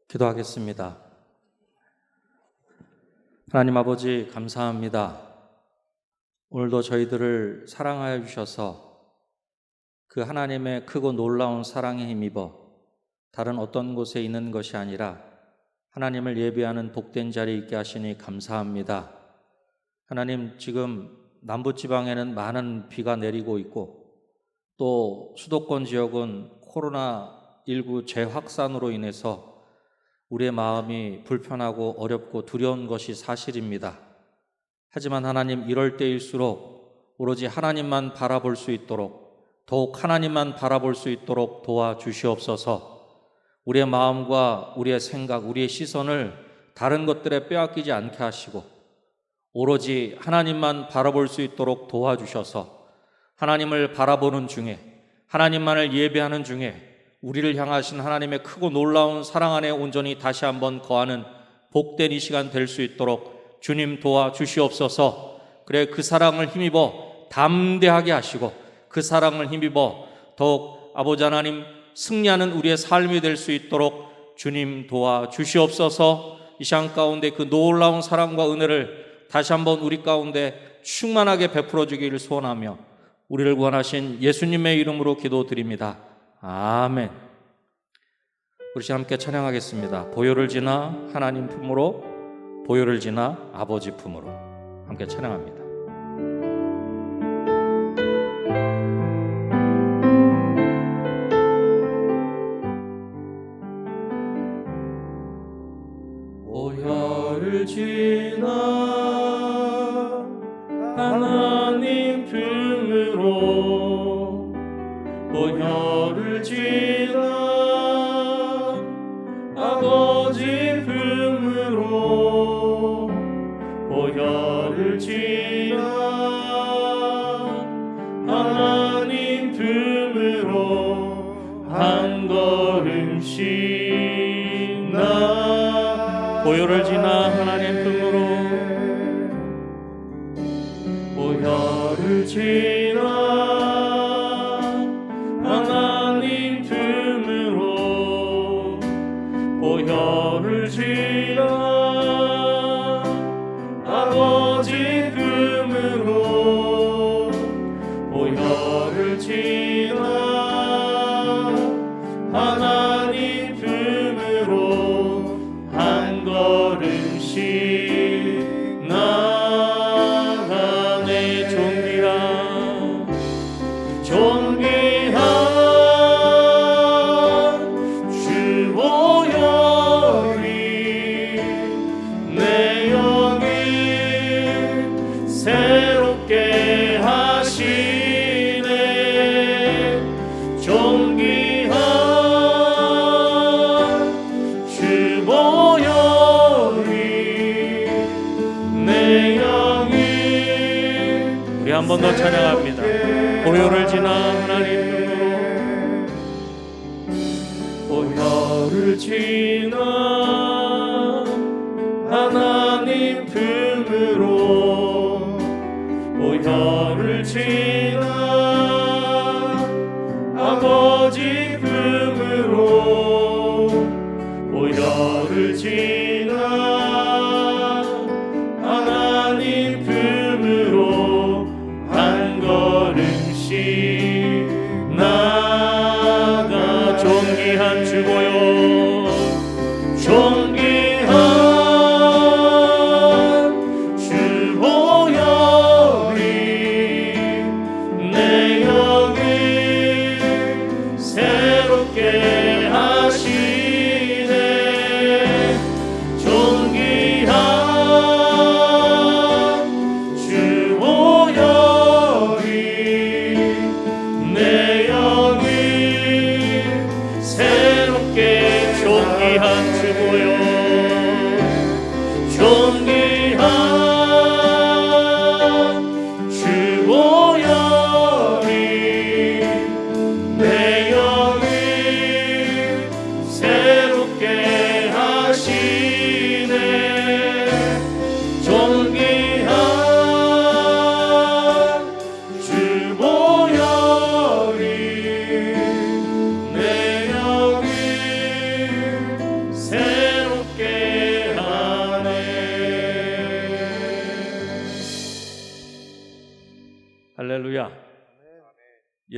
기도하겠습니다. 하나님 아버지, 감사합니다. 오늘도 저희들을 사랑하여 주셔서 그 하나님의 크고 놀라운 사랑에 힘입어 다른 어떤 곳에 있는 것이 아니라 하나님을 예배하는 복된 자리에 있게 하시니 감사합니다. 하나님, 지금 남부지방에는 많은 비가 내리고 있고 또 수도권 지역은 코로나19 재확산으로 인해서 우리의 마음이 불편하고 어렵고 두려운 것이 사실입니다. 하지만 하나님, 이럴 때일수록 오로지 하나님만 바라볼 수 있도록, 더욱 하나님만 바라볼 수 있도록 도와주시옵소서. 우리의 마음과 우리의 생각, 우리의 시선을 다른 것들에 빼앗기지 않게 하시고 오로지 하나님만 바라볼 수 있도록 도와주셔서 하나님을 바라보는 중에, 하나님만을 예배하는 중에 우리를 향하신 하나님의 크고 놀라운 사랑 안에 온전히 다시 한번 거하는 복된 이 시간 될 수 있도록 주님 도와주시옵소서. 그래, 그 사랑을 힘입어 담대하게 하시고 그 사랑을 힘입어 더욱 아버지 하나님 승리하는 우리의 삶이 될 수 있도록 주님 도와주시옵소서. 이 시간 가운데 그 놀라운 사랑과 은혜를 다시 한번 우리 가운데 충만하게 베풀어 주기를 소원하며 우리를 구원하신 예수님의 이름으로 기도드립니다. 아멘. 우리 함께 찬양하겠습니다. 보혈을 지나 하나님 품으로, 보혈을 지나 아버지 품으로. 함께 찬양합니다. 보혈을 지나 하나님 품으로, 보혈을 지나 아버지 품으로, 보혈을 지나 하나님 품으로 한 걸음씩 나. 보혈을 지나 하나님 품으로, 보혈을 지나 보혈을 지나 아버지 품으로, 보혈을 지나 하나님 품으로 한 걸음씩 나가네. 존귀한 주 보혈이 내 영을 새롭게 하시네. 존귀한 주 보혈이 내 영을. 우리 한 번 더 찬양합니다. 보혈을 지나 하나님 품으로, 보혈을 지나 하나님 품으로, 보혈을 지나 아버지 품으로, 보혈을 지나 하나님 품으로 한 걸음씩 나가. 존귀한 주 보혈, 존귀한 주 보혈이 내 영을 새롭게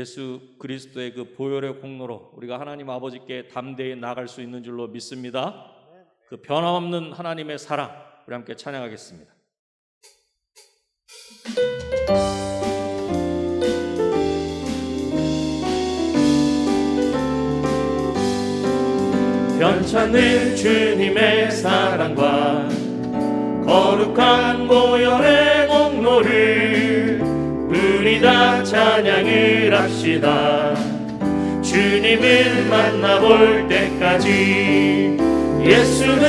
예수 그리스도의 그 보혈의 공로로 우리가 하나님 아버지께 담대히 나아갈 수 있는 줄로 믿습니다. 그 변함없는 하나님의 사랑 우리 함께 찬양하겠습니다. 변찮는 주님의 사랑과 거룩한 보혈의 공로를 우리 다 찬양을 합시다. 주님을 만나볼 때까지 예수는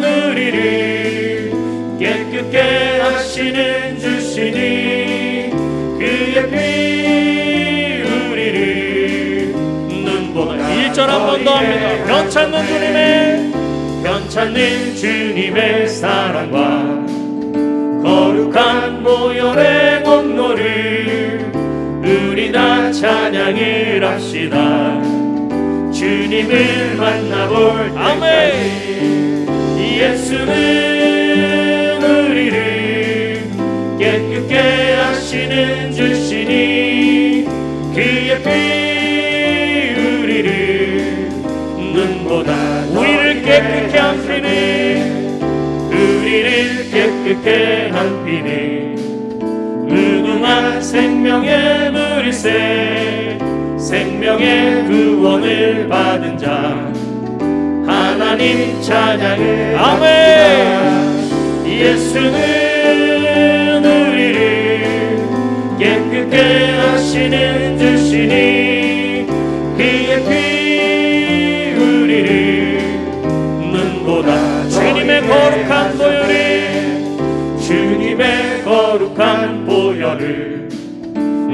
우리를 깨끗게 하시는 주시니 그의 피 우리를 눈보다 1절 한 번 더 합니다. 변찮는 주님의 사랑과 거룩한 보혈의 공로를 우리 다 찬양을 합시다. 주님을 만나볼 때까지 예수는 우리를 깨끗게 하시는 주시니 그의 피 우리를 눈보다 우리를 깨끗게 한 피는 우리를 깨끗게 한 피는 무궁한 생명의 물이새 생명의 구원을 받은 자 하나님 찬양을 아멘. 예수는 우리를 깨끗게 하시는 주시니 그의 피 우리를 눈보다 주님의 거룩한 보혈을 주님의 거룩한 보혈을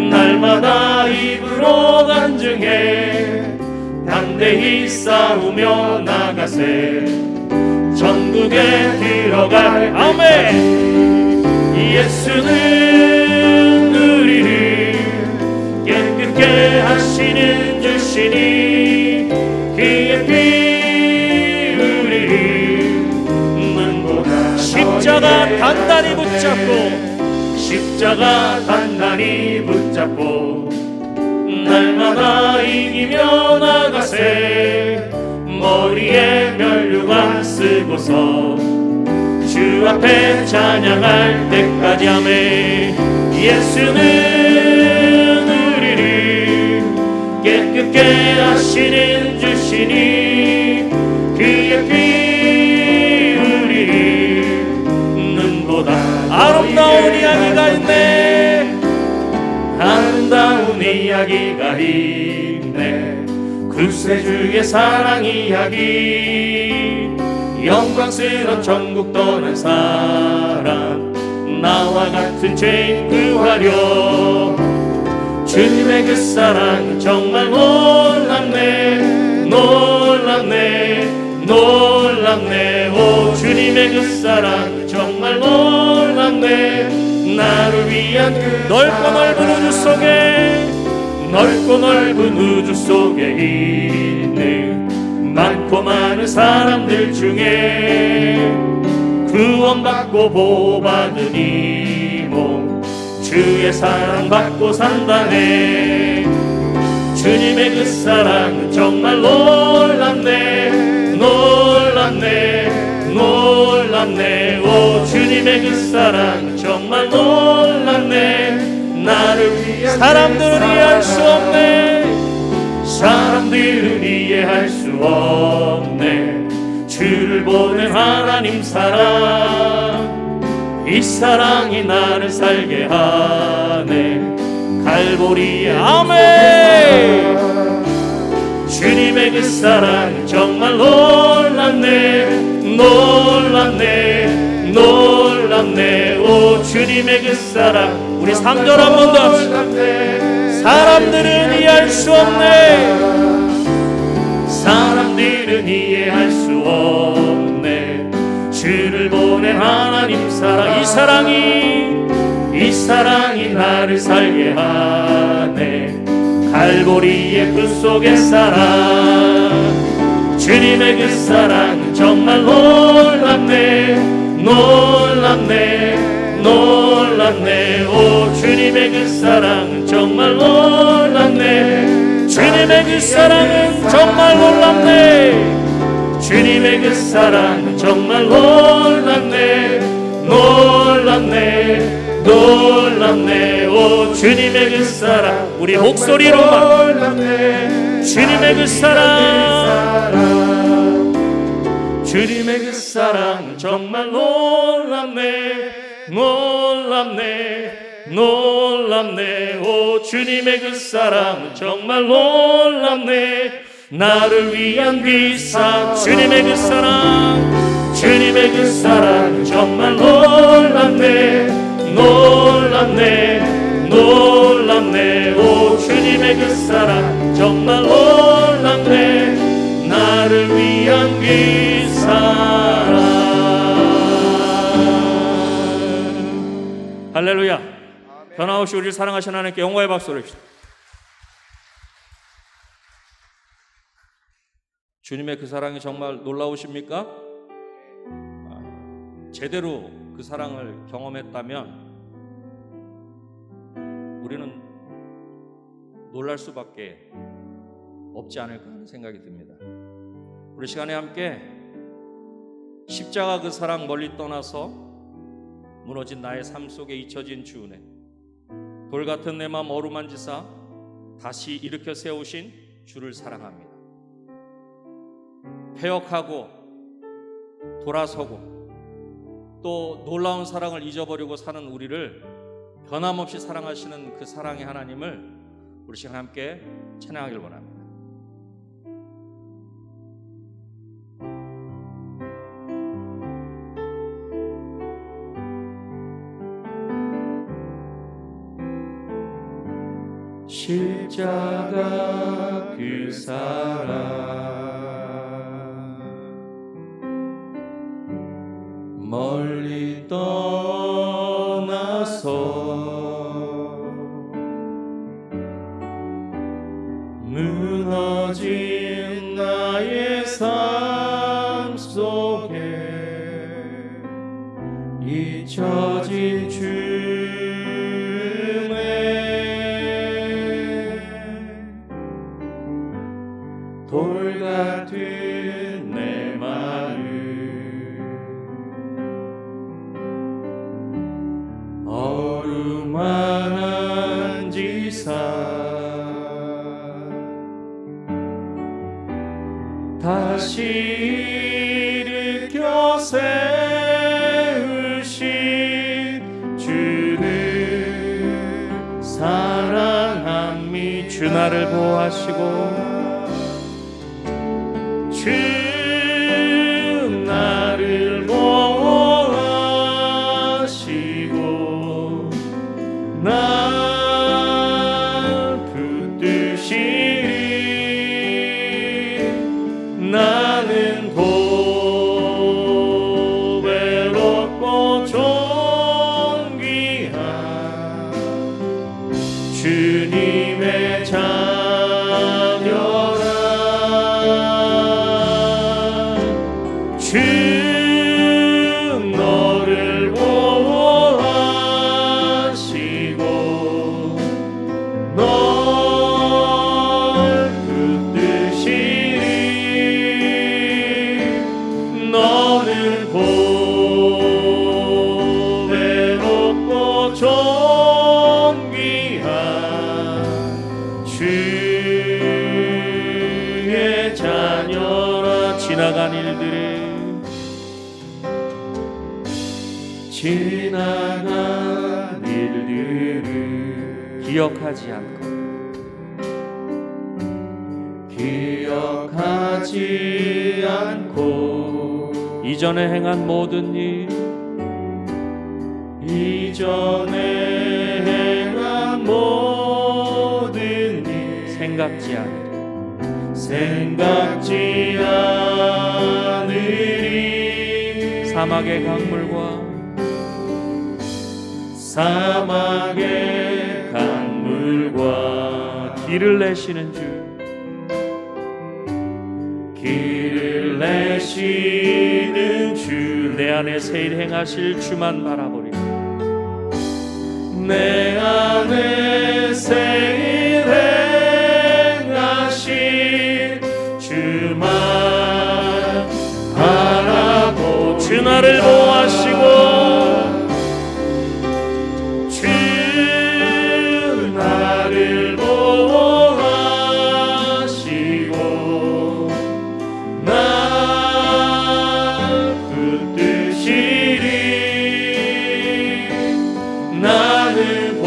날마다 입으로 간증해 담대히 싸우며 나가세 천국에 들어갈 아멘. 예수는 우리를 깨끗게 하시는 주시니 그의 피 우리를 눈보다 십자가 단단히 붙잡고 날마다 이기며 나가세 머리에 면류관 쓰고서 주 앞에 찬양할 때까지 아멘. 예수는 우리를 깨끗게 하시는 주시니 그의 피 우리를 눈보다 아름다운 이야기가 있네. 아름다운 이야기가 있네. 구세주의 사랑 이야기 영광스러운 천국 떠난 사람 나와 같은 죄인 구하려 주님의 그 사랑은 정말 놀랍네 오 주님의 그 사랑은 정말 놀랍네. 나를 위한 그 넓고 넓은 우주 속에 있는 많고 많은 사람들 중에 구원받고 보호받은 이 몸 주의 사랑받고 산다네. 주님의 그 사랑은 정말 놀랍네 오 주님의 그 사랑은 정말 놀랍네. 나를 위한 사람들은 이해할 수 없네. 주를 보낸 하나님 사랑 이 사랑이 나를 살게 하네. 갈보리에 아멘. 주님의 그 사랑은 정말 놀랍네 오 주님의 그 사랑 우리 3절 한 번 더 합시다. 사람들은 이해할 수 없네. 주를 보낸 하나님 사랑 이 사랑이 나를 살게 하네. 갈보리의 그 속의 사랑 주님의 그 사랑은 정말 놀랍네 놀랍네. 오 주님의 그 사랑은 정말 놀랍네. 주님의 그 사랑은 정말 놀랍네. 주님의 그 사랑은 정말 놀랍네. 놀랍네. 놀랍네. 오 주님의 그 사랑 우리 목소리로만 주님의 그 사랑 주님의 그 사랑 정말 놀랍네. 놀랍네. 놀랍네. 오 주님의 그 사랑 정말 놀랍네. 나를 위한 비상 주님의 그 사랑 주님의 그 사랑 정말 놀랍네. 놀랍네. 놀랍네. 오 주님의 그 사랑 정말 놀랍네. 나를 위한 그 사랑. 할렐루야. 변함없이 우리를 사랑하시는 하나님께 영광의 박수를 주십시오. 주님의 그 사랑이 정말 놀라우십니까? 제대로 그 사랑을 경험했다면 우리는 놀랄 수밖에 없지 않을까 하는 생각이 듭니다. 우리 시간에 함께 십자가 그 사랑 멀리 떠나서 무너진 나의 삶 속에 잊혀진 주 은혜, 돌 같은 내 마음 어루만지사 다시 일으켜 세우신 주를 사랑합니다. 패역하고 돌아서고 또 놀라운 사랑을 잊어버리고 사는 우리를 변함없이 사랑하시는 그 사랑의 하나님을 우리 시간 함께 찬양하길 원합니다. 십자가 그 사랑 멀리 떠나서 무너진 나의 삶 속에 잊혀진 주네 돌 같은 내 마음 어루만지사 다시 일으켜 세우신 주를 사랑함이 주 나를 보호하시고 주 나를 보호하시고 날 붙드시리 나는 고배롭고 존귀한 주님의 자녀라 주 너를 보호하시고 널 붙드시리 너는 고배롭고 존귀한 주의 자녀라 지나간 일들을 기억하지 않고 이전에 행한 모든 일 생각지 않으리 사막의 강물과 길을 내시는 주 내 안에 새 일 행하실 주만 바라보리 내 안에 새 일 행하신 주만 바라보 주 나를 보호하시고 주 나를 보호하시고 나 붙드시리 나는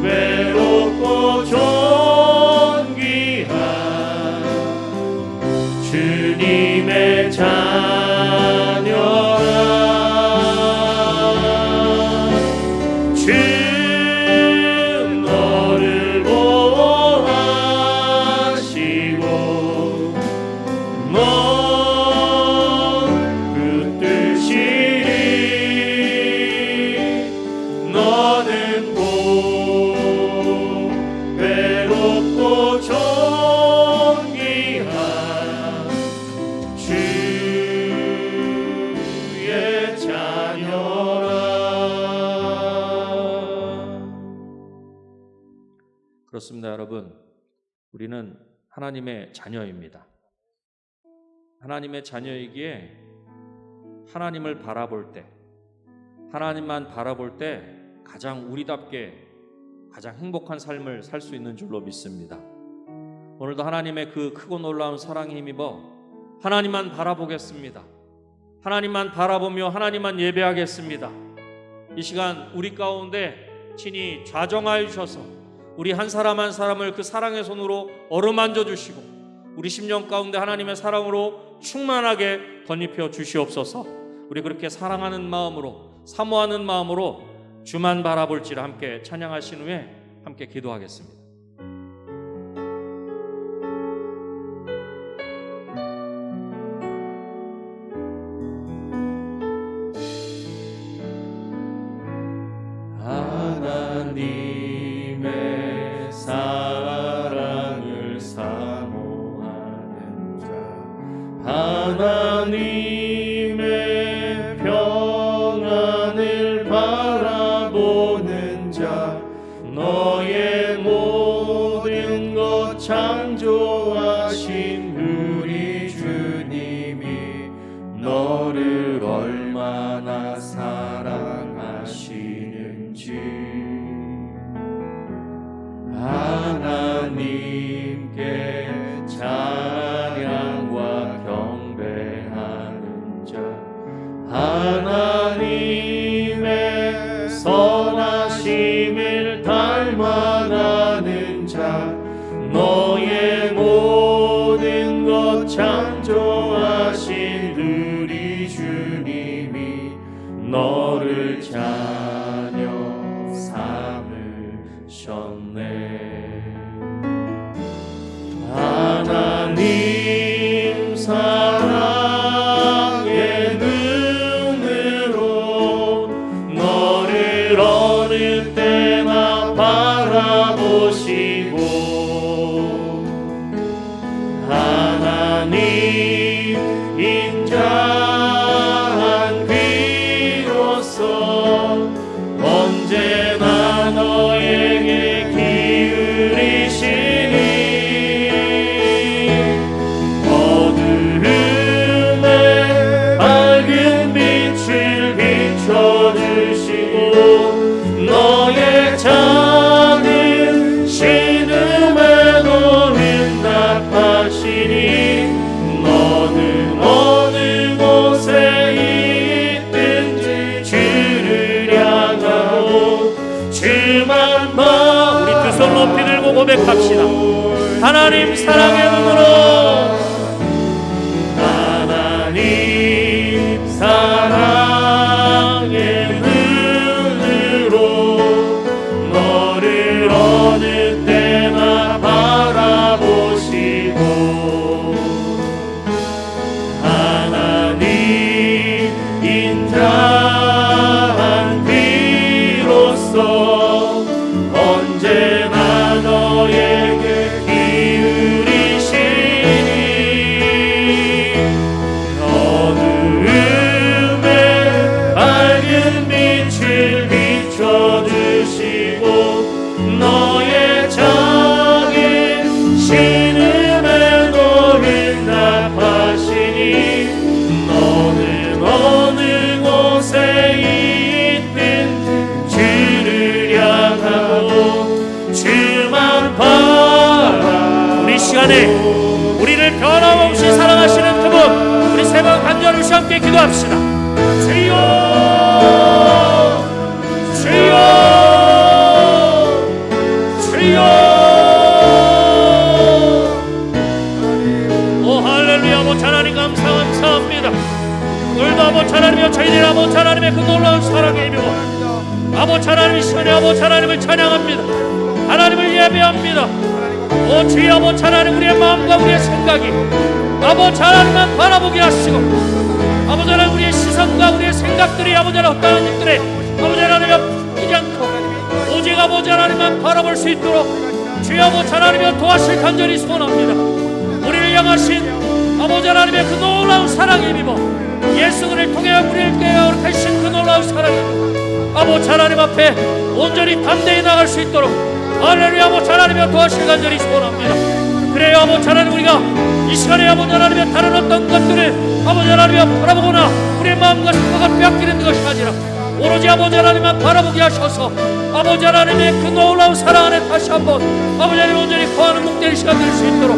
외롭고 존귀한 주님의 자녀라 주 너를 보호하시고 넌 붙드시리 너는 외롭고 존귀한 주의 자녀라. 그렇습니다, 여러분. 우리는 하나님의 자녀입니다. 하나님의 자녀이기에 하나님을 바라볼 때, 하나님만 바라볼 때 가장 우리답게 가장 행복한 삶을 살 수 있는 줄로 믿습니다. 오늘도 하나님의 그 크고 놀라운 사랑에 힘입어 하나님만 바라보겠습니다. 하나님만 바라보며 하나님만 예배하겠습니다. 이 시간 우리 가운데 친히 좌정하여 주셔서 우리 한 사람 한 사람을 그 사랑의 손으로 어루만져 주시고 우리 심령 가운데 하나님의 사랑으로 충만하게 덧입혀 주시옵소서. 우리 그렇게 사랑하는 마음으로 사모하는 마음으로 주만 바라볼지를 함께 찬양하신 후에 함께 기도하겠습니다. 하나님의 사랑을 사모하는 자 하나님의 평안을 바라보는 자 너의 모든 것 창조하신 우리 주님이 너를 얼마나 사랑하시는지 하나님께 찬양과 경배하는 자 하나님의 선하심을 닮아가는 자 너의 모든 것 창조하신 우리 주님이 너를 자녀 삼으셨네. 하나님 사랑의 눈으로 너를 어느 때나 바라보시고 하나님 인자한 귀로서 언제나 너에게 기울이시니 어두움에 밝은 빛을 비춰주시고 너의 작은 신음에도 응답하시니 너는 어느 곳에 있든지 주를 향하고 주만 봐 우리 두 손 높이 들고 고백합시다. 하나님 사랑의 눈으로 하나님 사랑의 눈으로 너를 어느 때나 바라보시고 하나님 인자한 귀로서 언제나 너에게 기울이시니 안에 우리를 변함없이 사랑하시는 그분, 우리 세 번 간절히 함께 기도합시다. 주여, 주여, 주여. 오 할렐루야. 아버지 하나님 감사합니다. 오늘도 아버지 하나님이여 저희들 아버지 하나님의 그 놀라운 사랑에 힘입어 아버지 하나님 이 시간에 아버지 하나님을 찬양합니다. 하나님을 예배합니다. 오 주여 아버지 하나님, 우리의 마음과 우리의 생각이 아버지 하나님만 바라보게 하시고, 아버지 하나님 우리의 시선과 우리의 생각들이 아버지 하나님 어떠한 일들에 아버지 하나님 끼지 않고 오직 아버지 하나님만 바라볼 수 있도록 주여 아버지 하나님이여 도와주실 간절히 소원합니다. 우리를 향하신 아버지 하나님의 그 놀라운 사랑에 힘입어 예수 그를 통해 우리를 깨어 하신 그 놀라운 사랑에 아버지 하나님 앞에 온전히 담대히 나갈 수 있도록 할렐루야 아버지 하나님이여 도와주실 간절히 소원합니다. 그래요 아버지 하나님, 우리가 이 시간에 아버지 하나님의 다른 어떤 것들을 아버지 하나님이여 바라보거나 우리의 마음과 생각을 빼앗기는 것이 아니라 오로지 아버지 하나님만 바라보게 하셔서 아버지 하나님의 그 놀라운 사랑 안에 다시 한번 아버지 하나님 온전히 거하는 목된 시간 될 수 있도록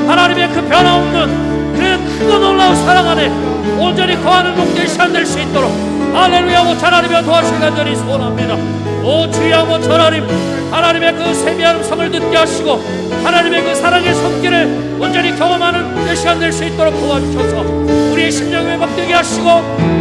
하나님의 그 변함없는 그 크고 놀라운 사랑 안에 온전히 거하는 목된 시간 될 수 있도록 할렐루야 아버지 하나님이여 도와주실 간절히 소원합니다. 오 주여 아버지 하나님, 하나님의 그 세미한 음성을 듣게 하시고 하나님의 그 사랑의 손길을 온전히 경험하는 시간 될 수 있도록 도와주셔서 우리의 심령이 회복되게 하시고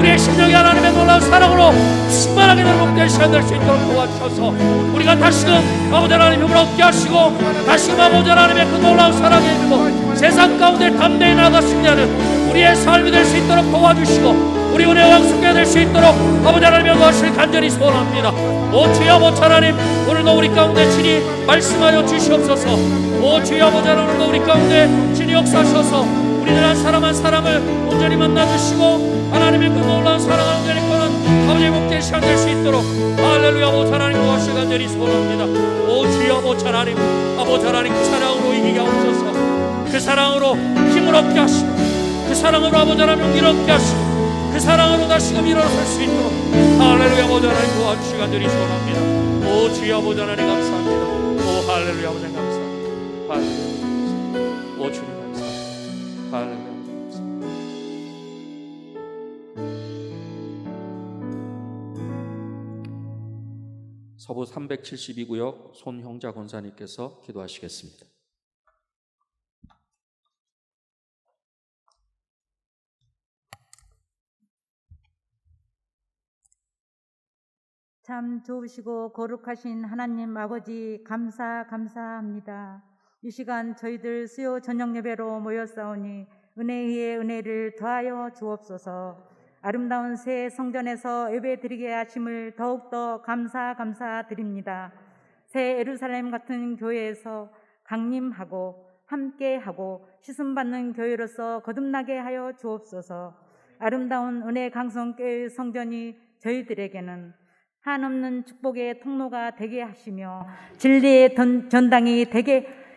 우리의 심령이 하나님의 놀라운 사랑으로 충만하게 회복될 시간 될 수 있도록 도와주셔서 우리가 다시금 아버지 하나님 힘을 얻게 하시고 다시금 아버지 하나님의 그 놀라운 사랑에 힘입어 세상 가운데 담대히 나아갔으려 하는 우리의 삶이 될 수 있도록 도와주시고 우리 은혜와 왕숙게 될 수 있도록 아버지 하나님의 도와주실 간절히 소원합니다. 오 주여 아버지 하나님, 오늘도 우리 가운데 친히 말씀하여 주시옵소서. 오 주여 아버지 하나님, 오늘도 우리 가운데 친히 역사하셔서 우리들 한 사람 한 사람을 온전히 만나주시고 하나님의 그 놀라운 사랑을 온전히 꺼는 아버지의 목된 시간 될 수 있도록 할렐루야 아버지 하나님 도와주실 간절히 소원합니다. 오 주여 아버지 하나님, 아버지 하나님 그 사랑으로 이기게 하옵소서. 그 사랑으로 힘을 얻게 하시고 그 사랑으로 아버지 하나님 용기를 얻게 하시고 그 사랑으로 다시금 일어설 수 있도록 할렐루야 아버지 하나님 도와주시기 간절히 소원합니다. 오 주여 아버지 하나님 감사합니다. 오 할렐루야 아버지 감사합니다. 할렐루야. 오 주님 감사합니다. 할렐루야. 서부 372구역 손형자 권사님께서 기도하시겠습니다. 참 좋으시고 거룩하신 하나님 아버지 감사합니다. 이 시간 저희들 수요 저녁 예배로 모였사오니 은혜 위에 은혜를 더하여 주옵소서. 아름다운 새 성전에서 예배드리게 하심을 더욱더 감사드립니다. 새 예루살렘 같은 교회에서 강림하고 함께하고 씻음받는 교회로서 거듭나게 하여 주옵소서. 아름다운 은혜 강성교회 성전이 저희들에게는 한없는 축복의 통로가 되게 하시며 진리의 전당이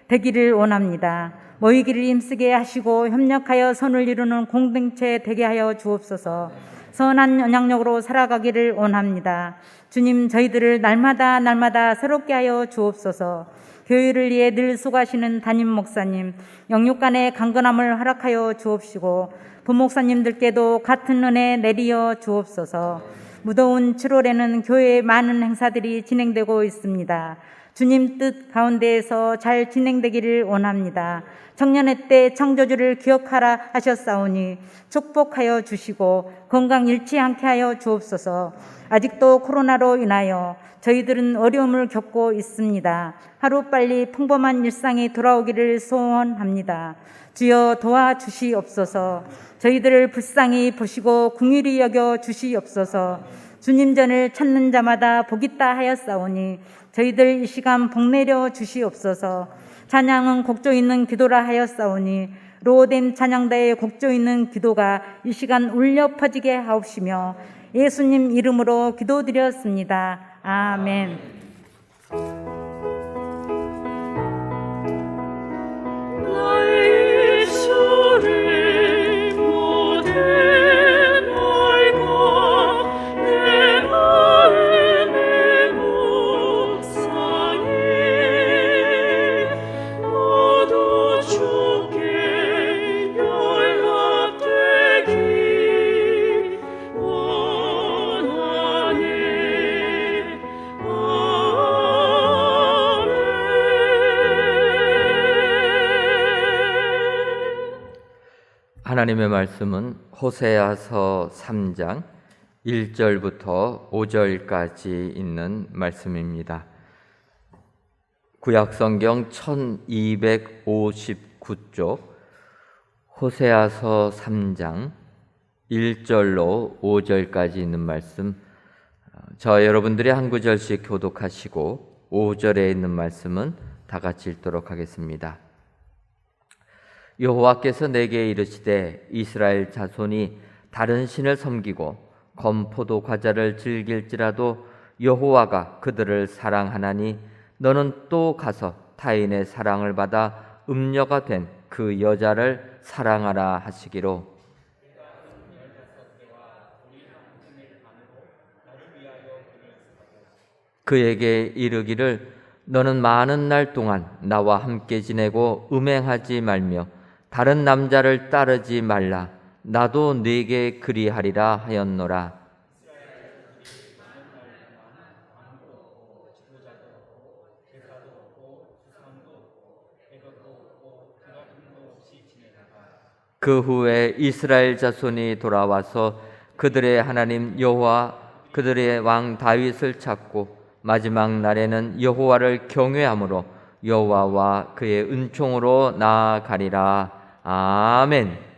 되기를 원합니다. 모이기를 힘쓰게 하시고 협력하여 선을 이루는 공동체 되게 하여 주옵소서. 선한 영향력으로 살아가기를 원합니다. 주님, 저희들을 날마다 새롭게 하여 주옵소서. 교회를 위해 늘 수고하시는 담임 목사님, 영육간의 강건함을 허락하여 주옵시고 부목사님들께도 같은 은혜 내리어 주옵소서. 무더운 7월에는 교회에 많은 행사들이 진행되고 있습니다. 주님 뜻 가운데에서 잘 진행되기를 원합니다. 청년의 때 창조주를 기억하라 하셨사오니 축복하여 주시고 건강 잃지 않게 하여 주옵소서. 아직도 코로나로 인하여 저희들은 어려움을 겪고 있습니다. 하루빨리 평범한 일상이 돌아오기를 소원합니다. 주여 도와주시옵소서. 저희들을 불쌍히 보시고 긍휼히 여겨 주시옵소서. 주님 전을 찾는 자마다 복 있다 하였사오니 저희들 이 시간 복 내려 주시옵소서. 찬양은 곡조 있는 기도라 하였사오니 로뎀 찬양대의 곡조 있는 기도가 이 시간 울려 퍼지게 하옵시며 예수님 이름으로 기도드렸습니다. 아멘. 주 하나님의 말씀은 호세아서 3장 1절부터 5절까지 있는 말씀입니다. 구약성경 1259쪽 호세아서 3장 1절로 5절까지 있는 말씀, 저 여러분들이 한 구절씩 교독하시고 5절에 있는 말씀은 다 같이 읽도록 하겠습니다. 여호와께서 내게 이르시되 이스라엘 자손이 다른 신을 섬기고 건포도 과자를 즐길지라도 여호와가 그들을 사랑하나니 너는 또 가서 타인의 사랑을 받아 음녀가 된 그 여자를 사랑하라 하시기로. 그에게 이르기를 너는 많은 날 동안 나와 함께 지내고 음행하지 말며 다른 남자를 따르지 말라. 나도 네게 그리하리라 하였노라. 그 후에 이스라엘 자손이 돌아와서 그들의 하나님 여호와 그들의 왕 다윗을 찾고 마지막 날에는 여호와를 경외함으로 여호와와 그의 은총으로 나아가리라. 아멘.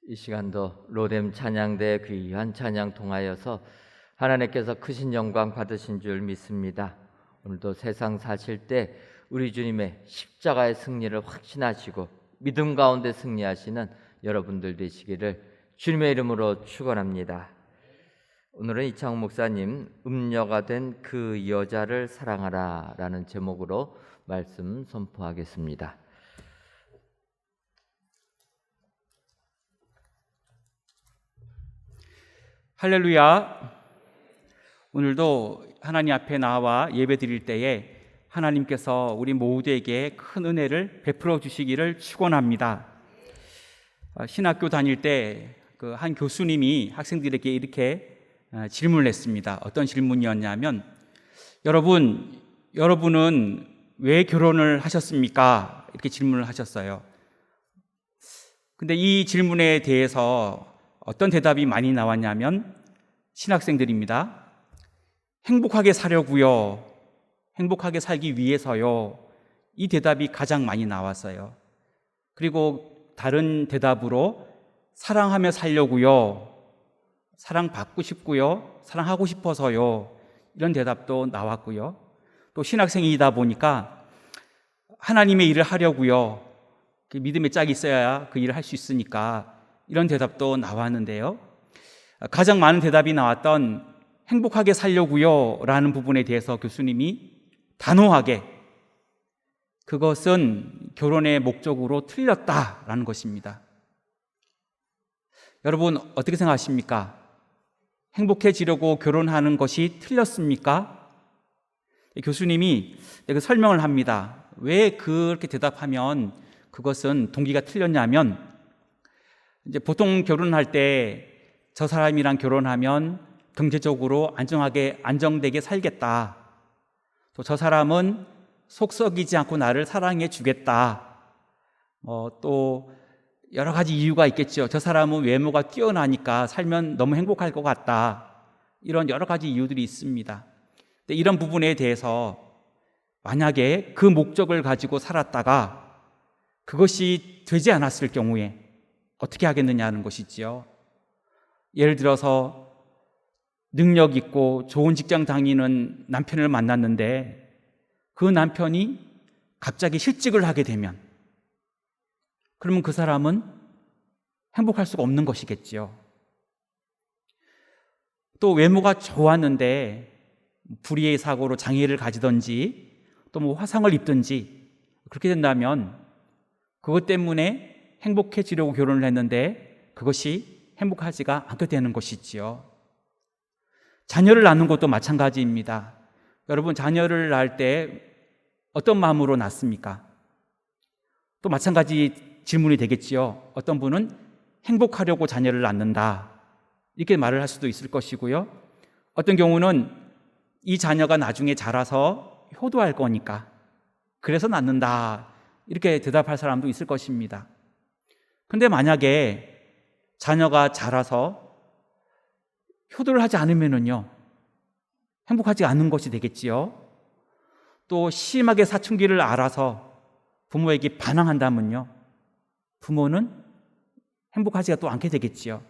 이 시간도 로뎀 찬양대 귀한 찬양 통하여서 하나님께서 크신 영광 받으신 줄 믿습니다. 오늘도 세상 사실 때 우리 주님의 십자가의 승리를 확신하시고 믿음 가운데 승리하시는 여러분들 되시기를 주님의 이름으로 축원합니다. 오늘은 이창훈 목사님 음녀가 된 그 여자를 사랑하라 라는 제목으로 말씀 선포하겠습니다. 할렐루야. 오늘도 하나님 앞에 나와 예배 드릴 때에 하나님께서 우리 모두에게 큰 은혜를 베풀어 주시기를 축원합니다. 신학교 다닐 때 그 한 교수님이 학생들에게 이렇게 질문을 했습니다. 어떤 질문이었냐면, 여러분은 왜 결혼을 하셨습니까? 이렇게 질문을 하셨어요. 근데 이 질문에 대해서 어떤 대답이 많이 나왔냐면, 신학생들입니다. 행복하게 사려고요. 행복하게 살기 위해서요. 이 대답이 가장 많이 나왔어요. 그리고 다른 대답으로 사랑하며 살려고요. 사랑받고 싶고요. 사랑하고 싶어서요. 이런 대답도 나왔고요. 또 신학생이다 보니까 하나님의 일을 하려고요. 그 믿음의 짝이 있어야 그 일을 할 수 있으니까 이런 대답도 나왔는데요. 가장 많은 대답이 나왔던 행복하게 살려고요 라는 부분에 대해서 교수님이 단호하게 그것은 결혼의 목적으로 틀렸다라는 것입니다. 여러분 어떻게 생각하십니까? 행복해지려고 결혼하는 것이 틀렸습니까? 교수님이 설명을 합니다. 왜 그렇게 대답하면 그것은 동기가 틀렸냐면, 이제 보통 결혼할 때 저 사람이랑 결혼하면 경제적으로 안정되게 살겠다. 또 저 사람은 속 썩이지 않고 나를 사랑해 주겠다. 또 여러 가지 이유가 있겠죠. 저 사람은 외모가 뛰어나니까 살면 너무 행복할 것 같다. 이런 여러 가지 이유들이 있습니다. 근데 이런 부분에 대해서 만약에 그 목적을 가지고 살았다가 그것이 되지 않았을 경우에 어떻게 하겠느냐는 것이지요. 예를 들어서 능력 있고 좋은 직장 다니는 남편을 만났는데 그 남편이 갑자기 실직을 하게 되면, 그러면 그 사람은 행복할 수가 없는 것이겠지요. 또 외모가 좋았는데 불의의 사고로 장애를 가지든지 또 뭐 화상을 입든지 그렇게 된다면 그것 때문에 행복해지려고 결혼을 했는데 그것이 행복하지가 않게 되는 것이지요. 자녀를 낳는 것도 마찬가지입니다. 여러분 자녀를 낳을 때 어떤 마음으로 낳습니까? 또 마찬가지 질문이 되겠지요. 어떤 분은 행복하려고 자녀를 낳는다 이렇게 말을 할 수도 있을 것이고요. 어떤 경우는 이 자녀가 나중에 자라서 효도할 거니까 그래서 낳는다 이렇게 대답할 사람도 있을 것입니다. 근데 만약에 자녀가 자라서 효도를 하지 않으면은요 행복하지 않은 것이 되겠지요. 또 심하게 사춘기를 알아서 부모에게 반항한다면요 부모는 행복하지가 또 않게 되겠지요.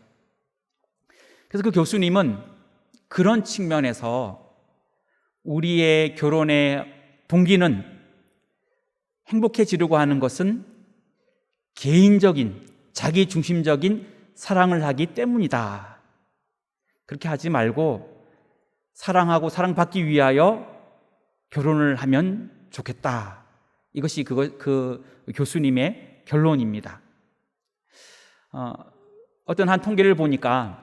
그래서 그 교수님은 그런 측면에서 우리의 결혼의 동기는 행복해지려고 하는 것은 개인적인 자기중심적인 사랑을 하기 때문이다. 그렇게 하지 말고 사랑하고 사랑받기 위하여 결혼을 하면 좋겠다. 이것이 그 교수님의 결론입니다. 어떤 한 통계를 보니까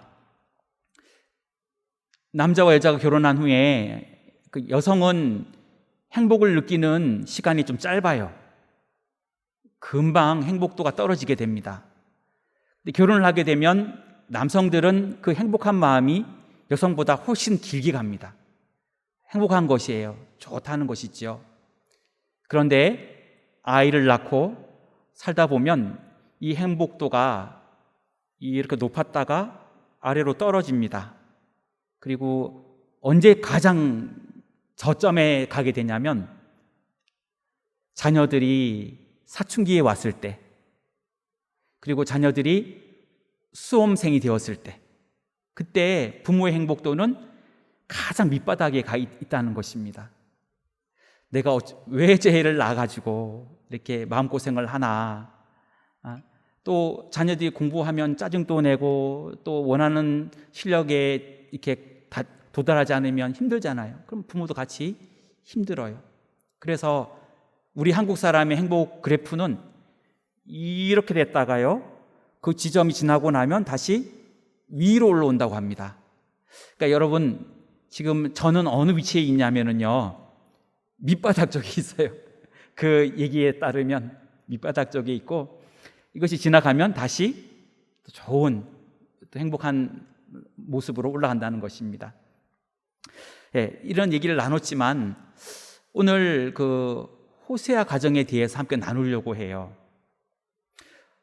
남자와 여자가 결혼한 후에 그 여성은 행복을 느끼는 시간이 좀 짧아요. 금방 행복도가 떨어지게 됩니다. 근데 결혼을 하게 되면 남성들은 그 행복한 마음이 여성보다 훨씬 길게 갑니다. 행복한 것이에요. 좋다는 것이죠. 그런데 아이를 낳고 살다 보면 이 행복도가 이렇게 높았다가 아래로 떨어집니다. 그리고 언제 가장 저점에 가게 되냐면 자녀들이 사춘기에 왔을 때, 그리고 자녀들이 수험생이 되었을 때, 그때 부모의 행복도는 가장 밑바닥에 가 있다는 것입니다. 내가 왜 쟤를 낳아가지고 이렇게 마음고생을 하나, 또 자녀들이 공부하면 짜증도 내고 또 원하는 실력에 이렇게 도달하지 않으면 힘들잖아요. 그럼 부모도 같이 힘들어요. 그래서 우리 한국 사람의 행복 그래프는 이렇게 됐다가요, 그 지점이 지나고 나면 다시 위로 올라온다고 합니다. 그러니까 여러분, 지금 저는 어느 위치에 있냐면요, 밑바닥 쪽에 있어요. 그 얘기에 따르면 밑바닥 쪽에 있고, 이것이 지나가면 다시 좋은, 또 행복한 모습으로 올라간다는 것입니다. 예, 이런 얘기를 나눴지만 오늘 그 호세아 가정에 대해서 함께 나누려고 해요.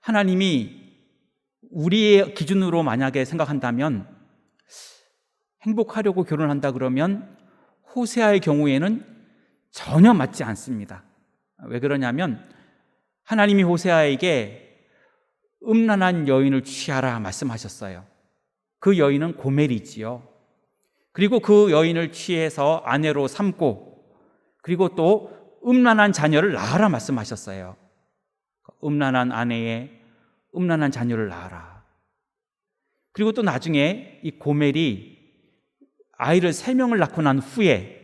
하나님이 우리의 기준으로 만약에 생각한다면, 행복하려고 결혼한다 그러면 호세아의 경우에는 전혀 맞지 않습니다. 왜 그러냐면 하나님이 호세아에게 음란한 여인을 취하라 말씀하셨어요. 그 여인은 고멜이지요. 그리고 그 여인을 취해서 아내로 삼고, 그리고 또 음란한 자녀를 낳아라 말씀하셨어요. 음란한 아내의 음란한 자녀를 낳아라. 그리고 또 나중에 이 고멜이 아이를 3명을 낳고 난 후에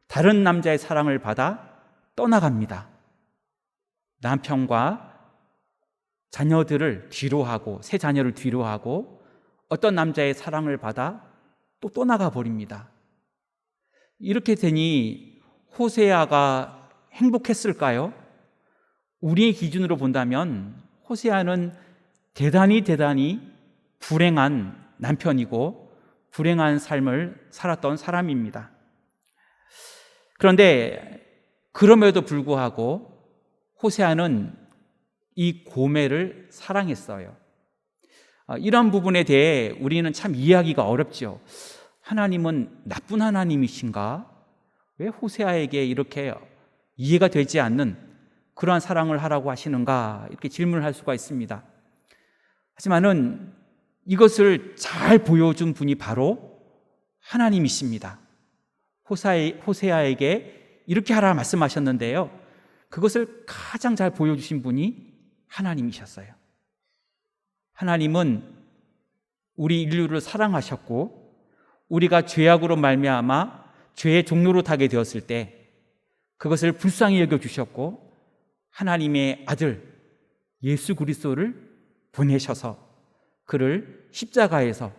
다른 남자의 사랑을 받아 떠나갑니다. 남편과 자녀들을 뒤로 하고, 새 자녀를 뒤로 하고 어떤 남자의 사랑을 받아 또 떠나가 버립니다. 이렇게 되니 호세아가 행복했을까요? 우리의 기준으로 본다면 호세아는 대단히 불행한 남편이고 불행한 삶을 살았던 사람입니다. 그런데 그럼에도 불구하고 호세아는 이 고멜을 사랑했어요. 이런 부분에 대해 우리는 참 이해하기가 어렵죠. 하나님은 나쁜 하나님이신가? 왜 호세아에게 이렇게 이해가 되지 않는 그러한 사랑을 하라고 하시는가? 이렇게 질문을 할 수가 있습니다. 하지만은 이것을 잘 보여준 분이 바로 하나님이십니다. 호세아에게 이렇게 하라 말씀하셨는데요, 그것을 가장 잘 보여주신 분이 하나님이셨어요. 하나님은 우리 인류를 사랑하셨고, 우리가 죄악으로 말미암아 죄의 종로로 타게 되었을 때 그것을 불쌍히 여겨주셨고, 하나님의 아들 예수 그리스도를 보내셔서 그를 십자가에서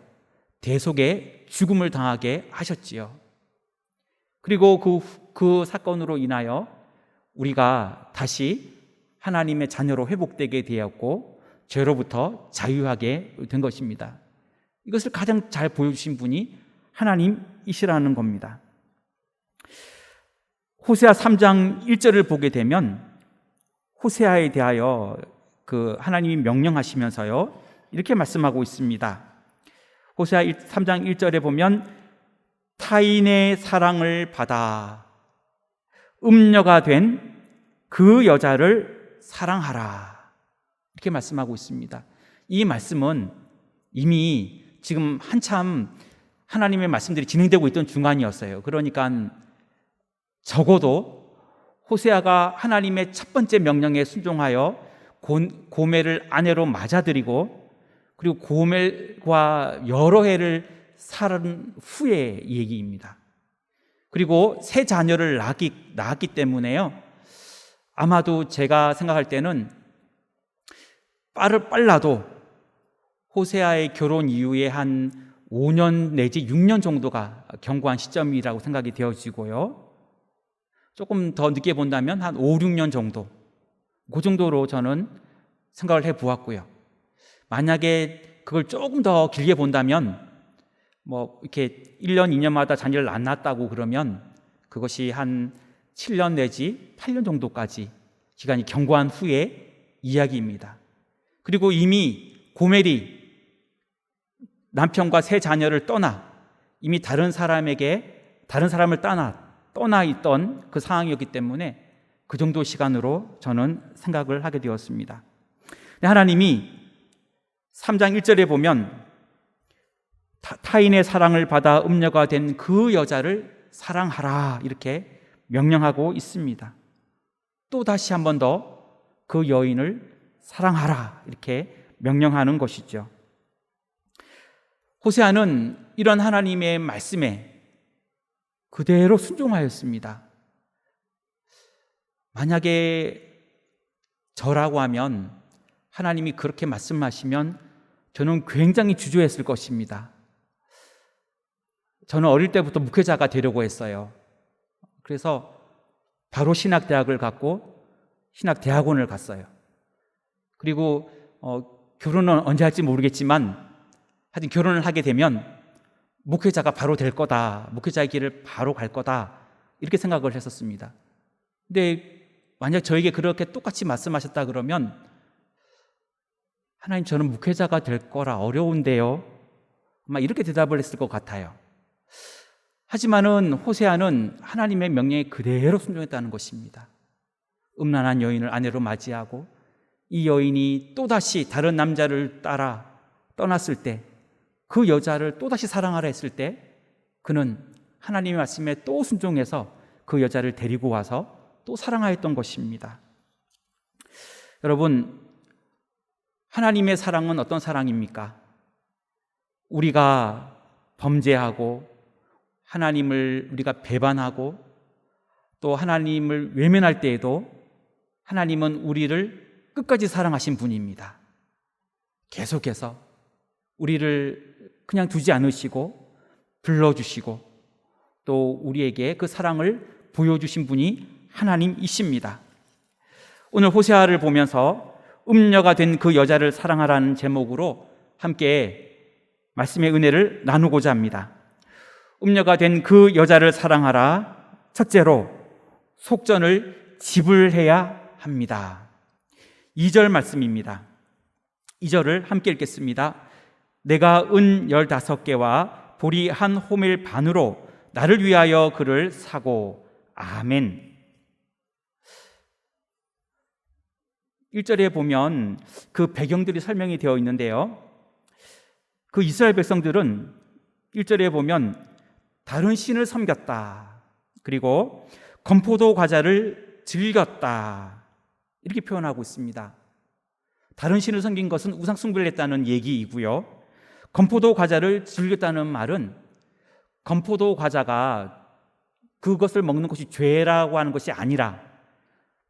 대속의 죽음을 당하게 하셨지요. 그리고 그 사건으로 인하여 우리가 다시 하나님의 자녀로 회복되게 되었고 죄로부터 자유하게 된 것입니다. 이것을 가장 잘 보여주신 분이 하나님이시라는 겁니다. 호세아 3장 1절을 보게 되면 호세아에 대하여 그 하나님이 명령하시면서요, 이렇게 말씀하고 있습니다. 호세아 3장 1절에 보면 타인의 사랑을 받아 음녀가 된 그 여자를 사랑하라, 이렇게 말씀하고 있습니다. 이 말씀은 이미 지금 한참 하나님의 말씀들이 진행되고 있던 중간이었어요. 그러니까 적어도 호세아가 하나님의 첫 번째 명령에 순종하여 고멜을 아내로 맞아들이고, 그리고 고멜과 여러 해를 살은 후의 얘기입니다. 그리고 새 자녀를 낳았기 때문에요, 아마도 제가 생각할 때는 빨라도 호세아의 결혼 이후에 한 5년 내지 6년 정도가 견고한 시점이라고 생각이 되어지고요, 조금 더 늦게 본다면 한 5, 6년 정도, 그 정도로 저는 생각을 해보았고요. 만약에 그걸 조금 더 길게 본다면 뭐 이렇게 1년, 2년마다 자녀를 안 낳았다고 그러면 그것이 한 7년 내지 8년 정도까지 기간이 경과한 후의 이야기입니다. 그리고 이미 고멜이 남편과 새 자녀를 떠나 이미 다른 사람을 떠나 있던 그 상황이었기 때문에 그 정도 시간으로 저는 생각을 하게 되었습니다. 하나님이 3장 1절에 보면 타인의 사랑을 받아 음녀가 된 그 여자를 사랑하라 이렇게 명령하고 있습니다. 또 다시 한 번 더 그 여인을 사랑하라 이렇게 명령하는 것이죠. 호세아는 이런 하나님의 말씀에 그대로 순종하였습니다. 만약에 저라고 하면 하나님이 그렇게 말씀하시면 저는 굉장히 주저했을 것입니다. 저는 어릴 때부터 목회자가 되려고 했어요. 그래서 바로 신학대학을 갔고 신학대학원을 갔어요. 그리고 결혼은 언제 할지 모르겠지만 하여튼 결혼을 하게 되면 목회자가 바로 될 거다, 목회자의 길을 바로 갈 거다 이렇게 생각을 했었습니다. 근데 만약 저에게 그렇게 똑같이 말씀하셨다 그러면 하나님, 저는 목회자가 될 거라 어려운데요, 아마 이렇게 대답을 했을 것 같아요. 하지만은 호세아는 하나님의 명령에 그대로 순종했다는 것입니다. 음란한 여인을 아내로 맞이하고 이 여인이 또다시 다른 남자를 따라 떠났을 때 그 여자를 또다시 사랑하라 했을 때 그는 하나님의 말씀에 또 순종해서 그 여자를 데리고 와서 또 사랑하였던 것입니다. 여러분, 하나님의 사랑은 어떤 사랑입니까? 우리가 범죄하고 하나님을 우리가 배반하고 또 하나님을 외면할 때에도 하나님은 우리를 끝까지 사랑하신 분입니다. 계속해서 우리를 그냥 두지 않으시고 불러주시고 또 우리에게 그 사랑을 보여주신 분이 하나님이십니다. 오늘 호세아를 보면서 음녀가 된 그 여자를 사랑하라는 제목으로 함께 말씀의 은혜를 나누고자 합니다. 음녀가 된 그 여자를 사랑하라. 첫째로 속전을 지불해야 합니다. 2절 말씀입니다. 2절을 함께 읽겠습니다. 내가 은 15개와 보리 한 호멜 반으로 나를 위하여 그를 사고. 아멘. 1절에 보면 그 배경들이 설명이 되어 있는데요, 그 이스라엘 백성들은 1절에 보면 다른 신을 섬겼다, 그리고 건포도 과자를 즐겼다 이렇게 표현하고 있습니다. 다른 신을 섬긴 것은 우상 숭배를 했다는 얘기이고요, 건포도 과자를 즐겼다는 말은 건포도 과자가 그것을 먹는 것이 죄라고 하는 것이 아니라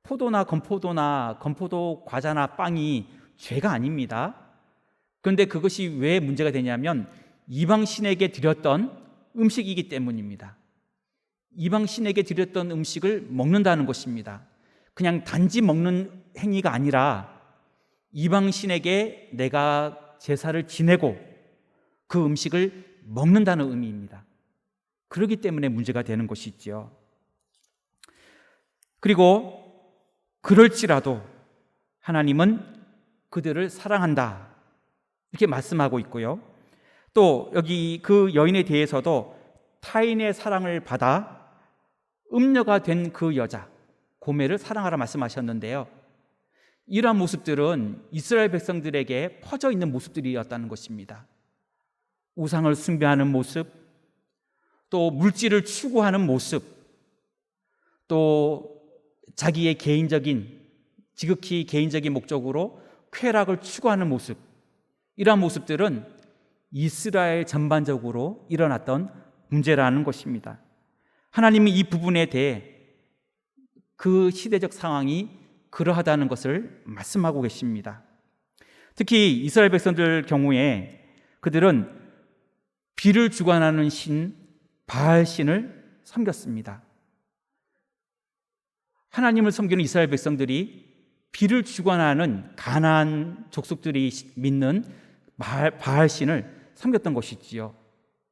포도나 건포도 과자나 빵이 죄가 아닙니다. 그런데 그것이 왜 문제가 되냐면 이방신에게 드렸던 음식이기 때문입니다. 이방신에게 드렸던 음식을 먹는다는 것입니다. 그냥 단지 먹는 행위가 아니라 이방신에게 내가 제사를 지내고 그 음식을 먹는다는 의미입니다. 그렇기 때문에 문제가 되는 것이지요. 그리고 그럴지라도 하나님은 그들을 사랑한다 이렇게 말씀하고 있고요, 또 여기 그 여인에 대해서도 타인의 사랑을 받아 음녀가 된 그 여자 고멜을 사랑하라 말씀하셨는데요, 이러한 모습들은 이스라엘 백성들에게 퍼져 있는 모습들이었다는 것입니다. 우상을 숭배하는 모습, 또 물질을 추구하는 모습, 또 자기의 지극히 개인적인 목적으로 쾌락을 추구하는 모습, 이러한 모습들은 이스라엘 전반적으로 일어났던 문제라는 것입니다. 하나님이 이 부분에 대해 그 시대적 상황이 그러하다는 것을 말씀하고 계십니다. 특히 이스라엘 백성들 경우에 그들은 비를 주관하는 신 바알신을 섬겼습니다. 하나님을 섬기는 이스라엘 백성들이 비를 주관하는 가나안 족속들이 믿는 바알신을 섬겼던 것이지요.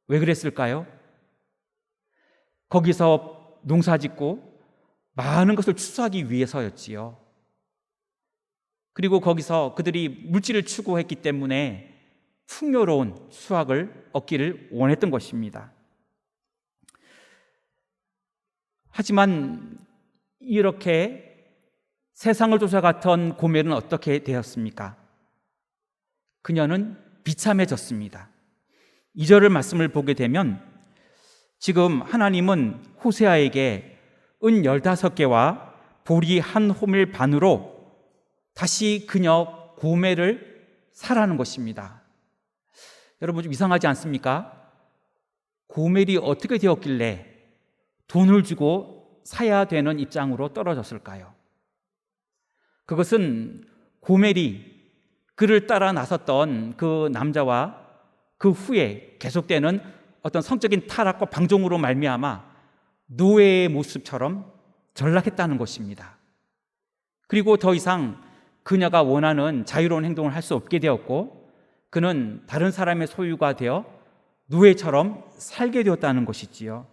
왜 그랬을까요? 거기서 농사짓고 많은 것을 추수하기 위해서였지요. 그리고 거기서 그들이 물질을 추구했기 때문에 풍요로운 수확을 얻기를 원했던 것입니다. 하지만 이렇게 세상을 쫓아갔던 고멜은 어떻게 되었습니까? 그녀는 비참해졌습니다. 2절 말씀을 보게 되면 지금 하나님은 호세아에게 은 15개와 보리 한 호밀 반으로 다시 그녀 고멜을 사라는 것입니다. 여러분 좀 이상하지 않습니까? 고멜이 어떻게 되었길래 돈을 주고 사야 되는 입장으로 떨어졌을까요? 그것은 고멜이 그를 따라 나섰던 그 남자와 그 후에 계속되는 어떤 성적인 타락과 방종으로 말미암아 노예의 모습처럼 전락했다는 것입니다. 그리고 더 이상 그녀가 원하는 자유로운 행동을 할 수 없게 되었고 그는 다른 사람의 소유가 되어 노예처럼 살게 되었다는 것이지요.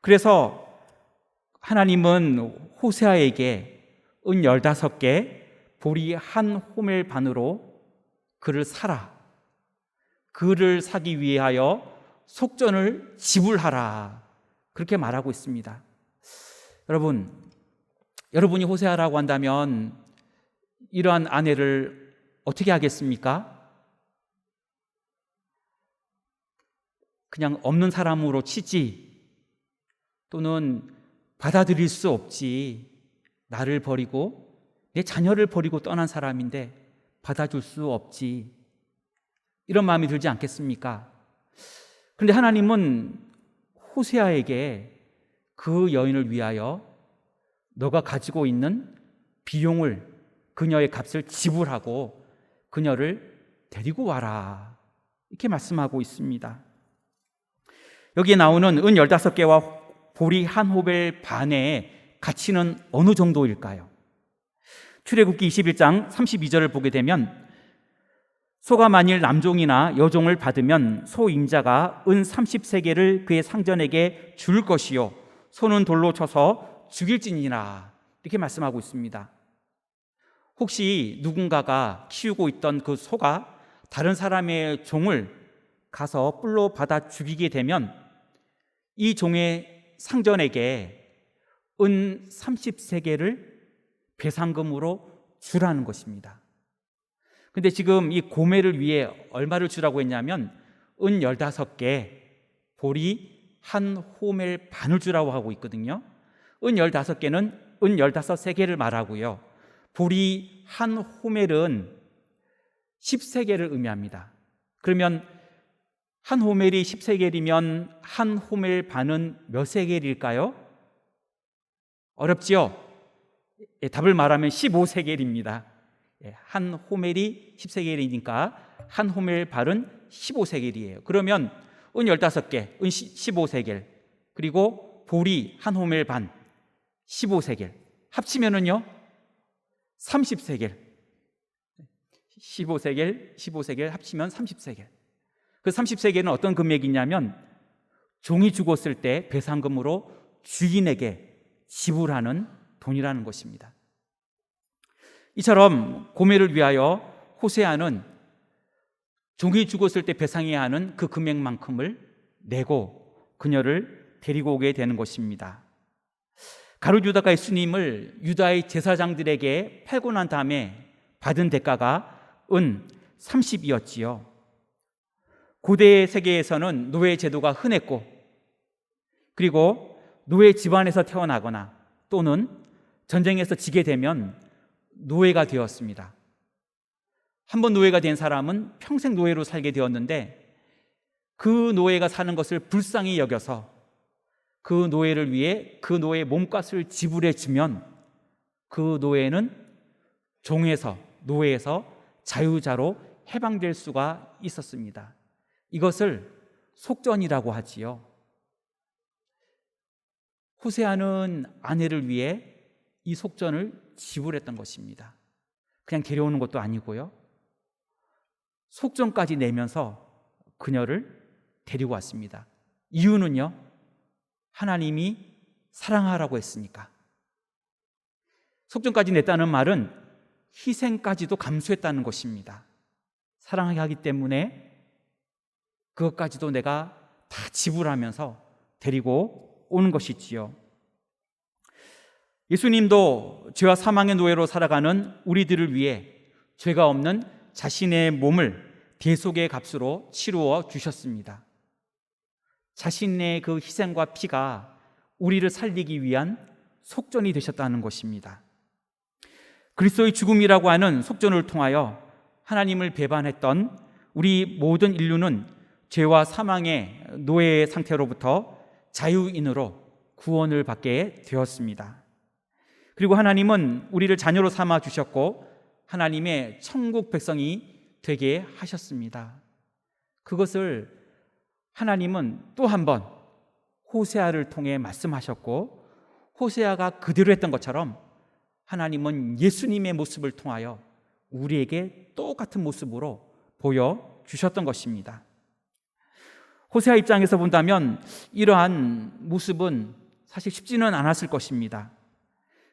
그래서 하나님은 호세아에게 은 15개 보리 한 호멜 반으로 그를 사라, 그를 사기 위하여 속전을 지불하라, 그렇게 말하고 있습니다. 여러분이 호세아라고 한다면 이러한 아내를 어떻게 하겠습니까? 그냥 없는 사람으로 치지, 또는 받아들일 수 없지, 나를 버리고 내 자녀를 버리고 떠난 사람인데 받아줄 수 없지, 이런 마음이 들지 않겠습니까? 그런데 하나님은 호세아에게 그 여인을 위하여 너가 가지고 있는 비용을, 그녀의 값을 지불하고 그녀를 데리고 와라, 이렇게 말씀하고 있습니다. 여기에 나오는 은 15개와 보리 한 호벨 반의 가치는 어느 정도일까요? 출애굽기 21장 32절을 보게 되면 소가 만일 남종이나 여종을 받으면 소 임자가 은 30세겔을 그의 상전에게 줄 것이요 소는 돌로 쳐서 죽일지니라, 이렇게 말씀하고 있습니다. 혹시 누군가가 키우고 있던 그 소가 다른 사람의 종을 가서 뿔로 받아 죽이게 되면 이 종의 상전에게 은 30세겔을 배상금으로 주라는 것입니다. 근데 지금 이 고멜을 위해 얼마를 주라고 했냐면 은 15개 보리 한 호멜 반을 주라고 하고 있거든요. 은 15개는 은 15세겔을 말하고요, 보리 한 호멜은 10세겔을 의미합니다. 그러면 한 호멜이 10세겔이면 한 호멜 반은 몇 세겔일까요? 어렵지요? 답을 말하면 15세겔입니다. 한 호멜이 10세겔이니까 한 호멜 반은 15세겔이에요. 그러면 은 15개, 은 15세겔, 그리고 보리 한 호멜 반 15세겔 합치면은요 30세겔. 15세겔 합치면 30세겔. 그 30세겔은 어떤 금액이냐면 종이 죽었을 때 배상금으로 주인에게 지불하는 돈이라는 것입니다. 이처럼 고멜을 위하여 호세아는 종이 죽었을 때 배상해야 하는 그 금액만큼을 내고 그녀를 데리고 오게 되는 것입니다. 가룟 유다가 예수님을 유다의 제사장들에게 팔고 난 다음에 받은 대가가 은 30이었지요. 고대 세계에서는 노예 제도가 흔했고, 그리고 노예 집안에서 태어나거나 또는 전쟁에서 지게 되면 노예가 되었습니다. 한번 노예가 된 사람은 평생 노예로 살게 되었는데 그 노예가 사는 것을 불쌍히 여겨서 그 노예를 위해 그 노예의 몸값을 지불해 주면 그 노예는 노예에서 자유자로 해방될 수가 있었습니다. 이것을 속전이라고 하지요. 호세아는 아내를 위해 이 속전을 지불했던 것입니다. 그냥 데려오는 것도 아니고요, 속전까지 내면서 그녀를 데리고 왔습니다. 이유는요, 하나님이 사랑하라고 했으니까. 속전까지 냈다는 말은 희생까지도 감수했다는 것입니다. 사랑하게 하기 때문에 그것까지도 내가 다 지불하면서 데리고 오는 것이지요. 예수님도 죄와 사망의 노예로 살아가는 우리들을 위해 죄가 없는 자신의 몸을 대속의 값으로 치루어 주셨습니다. 자신의 그 희생과 피가 우리를 살리기 위한 속전이 되셨다는 것입니다. 그리스도의 죽음이라고 하는 속전을 통하여 하나님을 배반했던 우리 모든 인류는 죄와 사망의 노예의 상태로부터 자유인으로 구원을 받게 되었습니다. 그리고 하나님은 우리를 자녀로 삼아 주셨고 하나님의 천국 백성이 되게 하셨습니다. 그것을 하나님은 또 한 번 호세아를 통해 말씀하셨고, 호세아가 그대로 했던 것처럼 하나님은 예수님의 모습을 통하여 우리에게 똑같은 모습으로 보여주셨던 것입니다. 호세아 입장에서 본다면 이러한 모습은 사실 쉽지는 않았을 것입니다.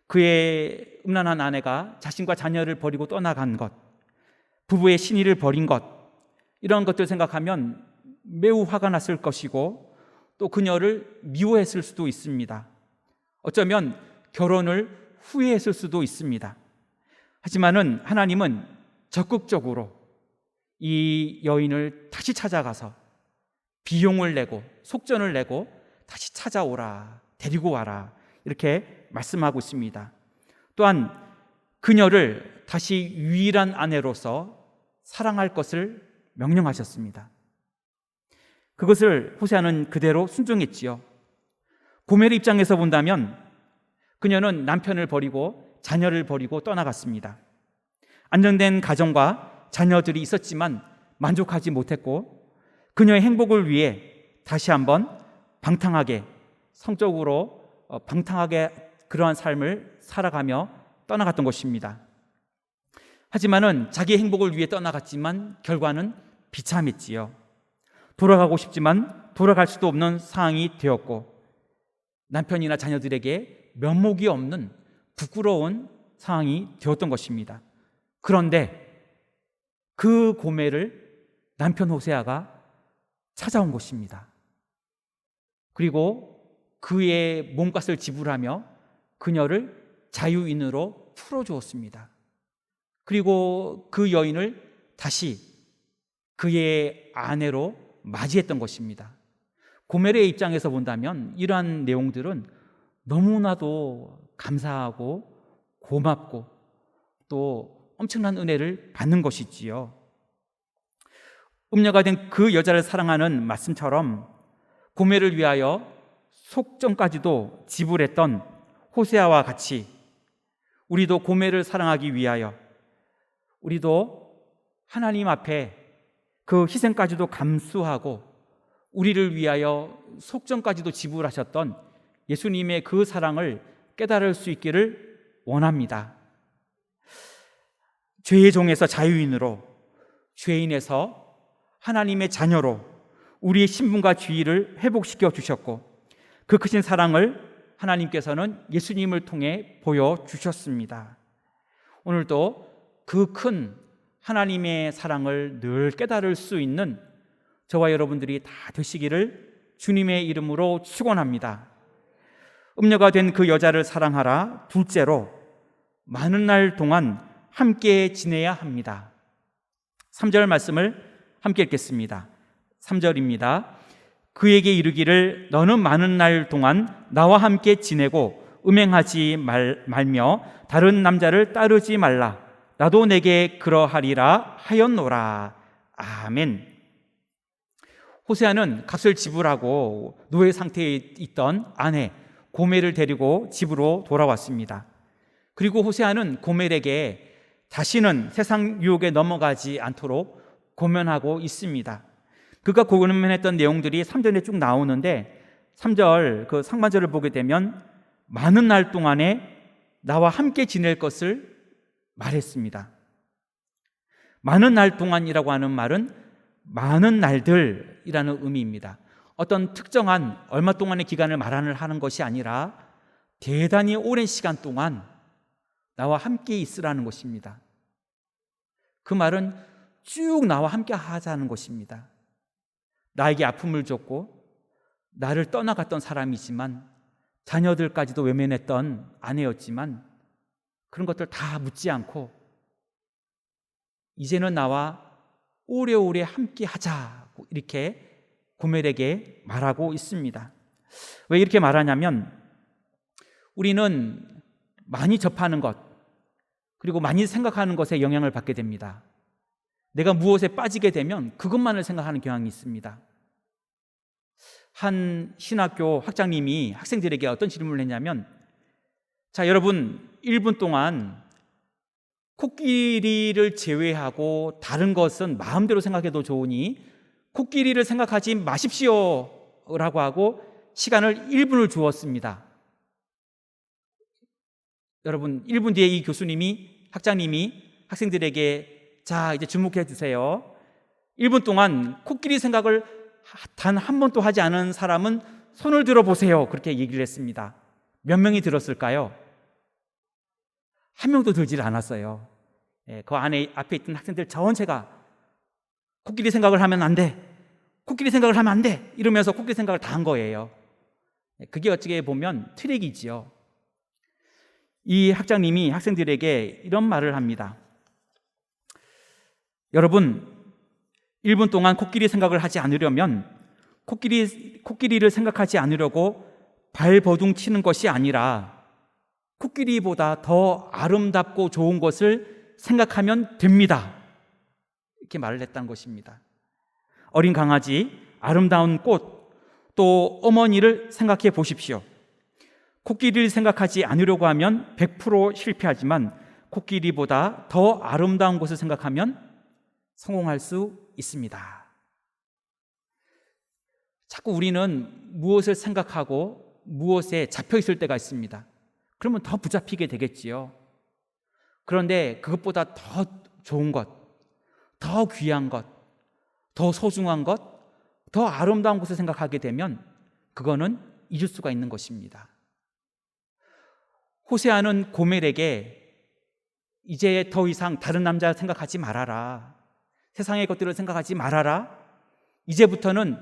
그의 음란한 아내가 자신과 자녀를 버리고 떠나간 것, 부부의 신의를 버린 것, 이런 것들 생각하면 매우 화가 났을 것이고 또 그녀를 미워했을 수도 있습니다. 어쩌면 결혼을 후회했을 수도 있습니다. 하지만은 하나님은 적극적으로 이 여인을 다시 찾아가서 비용을 내고 속전을 내고 다시 찾아오라, 데리고 와라, 이렇게 말씀하고 있습니다. 또한 그녀를 다시 유일한 아내로서 사랑할 것을 명령하셨습니다. 그것을 호세아는 그대로 순종했지요. 고멜의 입장에서 본다면 그녀는 남편을 버리고 자녀를 버리고 떠나갔습니다. 안정된 가정과 자녀들이 있었지만 만족하지 못했고 그녀의 행복을 위해 다시 한번 방탕하게, 성적으로 방탕하게 그러한 삶을 살아가며 떠나갔던 것입니다. 하지만은 자기의 행복을 위해 떠나갔지만 결과는 비참했지요. 돌아가고 싶지만 돌아갈 수도 없는 상황이 되었고 남편이나 자녀들에게 면목이 없는 부끄러운 상황이 되었던 것입니다. 그런데 그 고멜을 남편 호세아가 찾아온 것입니다. 그리고 그의 몸값을 지불하며 그녀를 자유인으로 풀어주었습니다. 그리고 그 여인을 다시 그의 아내로 맞이했던 것입니다. 고멜의 입장에서 본다면 이러한 내용들은 너무나도 감사하고 고맙고 또 엄청난 은혜를 받는 것이지요. 음녀가 된 그 여자를 사랑하는 말씀처럼 고멜을 위하여 속전까지도 지불했던 호세아와 같이 우리도 고멜을 사랑하기 위하여 우리도 하나님 앞에 그 희생까지도 감수하고 우리를 위하여 속전까지도 지불하셨던 예수님의 그 사랑을 깨달을 수 있기를 원합니다. 죄의 종에서 자유인으로, 죄인에서 하나님의 자녀로 우리의 신분과 지위를 회복시켜 주셨고 그 크신 사랑을 하나님께서는 예수님을 통해 보여주셨습니다. 오늘도 그 큰 하나님의 사랑을 늘 깨달을 수 있는 저와 여러분들이 다 되시기를 주님의 이름으로 축원합니다. 음녀가 된 그 여자를 사랑하라. 둘째로, 많은 날 동안 함께 지내야 합니다. 3절 말씀을 함께 읽겠습니다. 3절입니다. 그에게 이르기를 너는 많은 날 동안 나와 함께 지내고 음행하지 말며 다른 남자를 따르지 말라. 나도 내게 그러하리라 하였노라. 아멘. 호세아는 값을 지불하고 노예 상태에 있던 아내 고멜을 데리고 집으로 돌아왔습니다. 그리고 호세아는 고멜에게 다시는 세상 유혹에 넘어가지 않도록 고면하고 있습니다. 그가 고면했던 내용들이 3절에 쭉 나오는데 3절 그 상반절을 보게 되면 많은 날 동안에 나와 함께 지낼 것을 말했습니다. 많은 날 동안이라고 하는 말은 많은 날들이라는 의미입니다. 어떤 특정한 얼마 동안의 기간을 말하는 것이 아니라 대단히 오랜 시간 동안 나와 함께 있으라는 것입니다. 그 말은 쭉 나와 함께 하자는 것입니다. 나에게 아픔을 줬고 나를 떠나갔던 사람이지만 자녀들까지도 외면했던 아내였지만 그런 것들 다 묻지 않고 이제는 나와 오래오래 함께 하자고 이렇게 고멜에게 말하고 있습니다. 왜 이렇게 말하냐면 우리는 많이 접하는 것 그리고 많이 생각하는 것에 영향을 받게 됩니다. 내가 무엇에 빠지게 되면 그것만을 생각하는 경향이 있습니다. 한 신학교 학장님이 학생들에게 어떤 질문을 했냐면, 자, 여러분 1분 동안 코끼리를 제외하고 다른 것은 마음대로 생각해도 좋으니 코끼리를 생각하지 마십시오 라고 하고 시간을 1분을 주었습니다. 여러분 1분 뒤에 이 학장님이 학생들에게 자, 이제 주목해 주세요. 1분 동안 코끼리 생각을 단 한 번도 하지 않은 사람은 손을 들어보세요. 그렇게 얘기를 했습니다. 몇 명이 들었을까요? 한 명도 들질 않았어요. 그 앞에 있던 학생들 전체가 코끼리 생각을 하면 안 돼. 코끼리 생각을 하면 안 돼. 이러면서 코끼리 생각을 다 한 거예요. 그게 어떻게 보면 트릭이지요. 이 학장님이 학생들에게 이런 말을 합니다. 여러분, 1분 동안 코끼리 생각을 하지 않으려면 코끼리를 생각하지 않으려고 발버둥 치는 것이 아니라 코끼리보다 더 아름답고 좋은 것을 생각하면 됩니다. 이렇게 말을 했다는 것입니다. 어린 강아지, 아름다운 꽃, 또 어머니를 생각해 보십시오. 코끼리를 생각하지 않으려고 하면 100% 실패하지만 코끼리보다 더 아름다운 것을 생각하면 성공할 수 있습니다. 자꾸 우리는 무엇을 생각하고 무엇에 잡혀 있을 때가 있습니다. 그러면 더 붙잡히게 되겠지요. 그런데 그것보다 더 좋은 것, 더 귀한 것, 더 소중한 것, 더 아름다운 것을 생각하게 되면 그거는 잊을 수가 있는 것입니다. 호세아는 고멜에게 이제 더 이상 다른 남자 생각하지 말아라. 세상의 것들을 생각하지 말아라. 이제부터는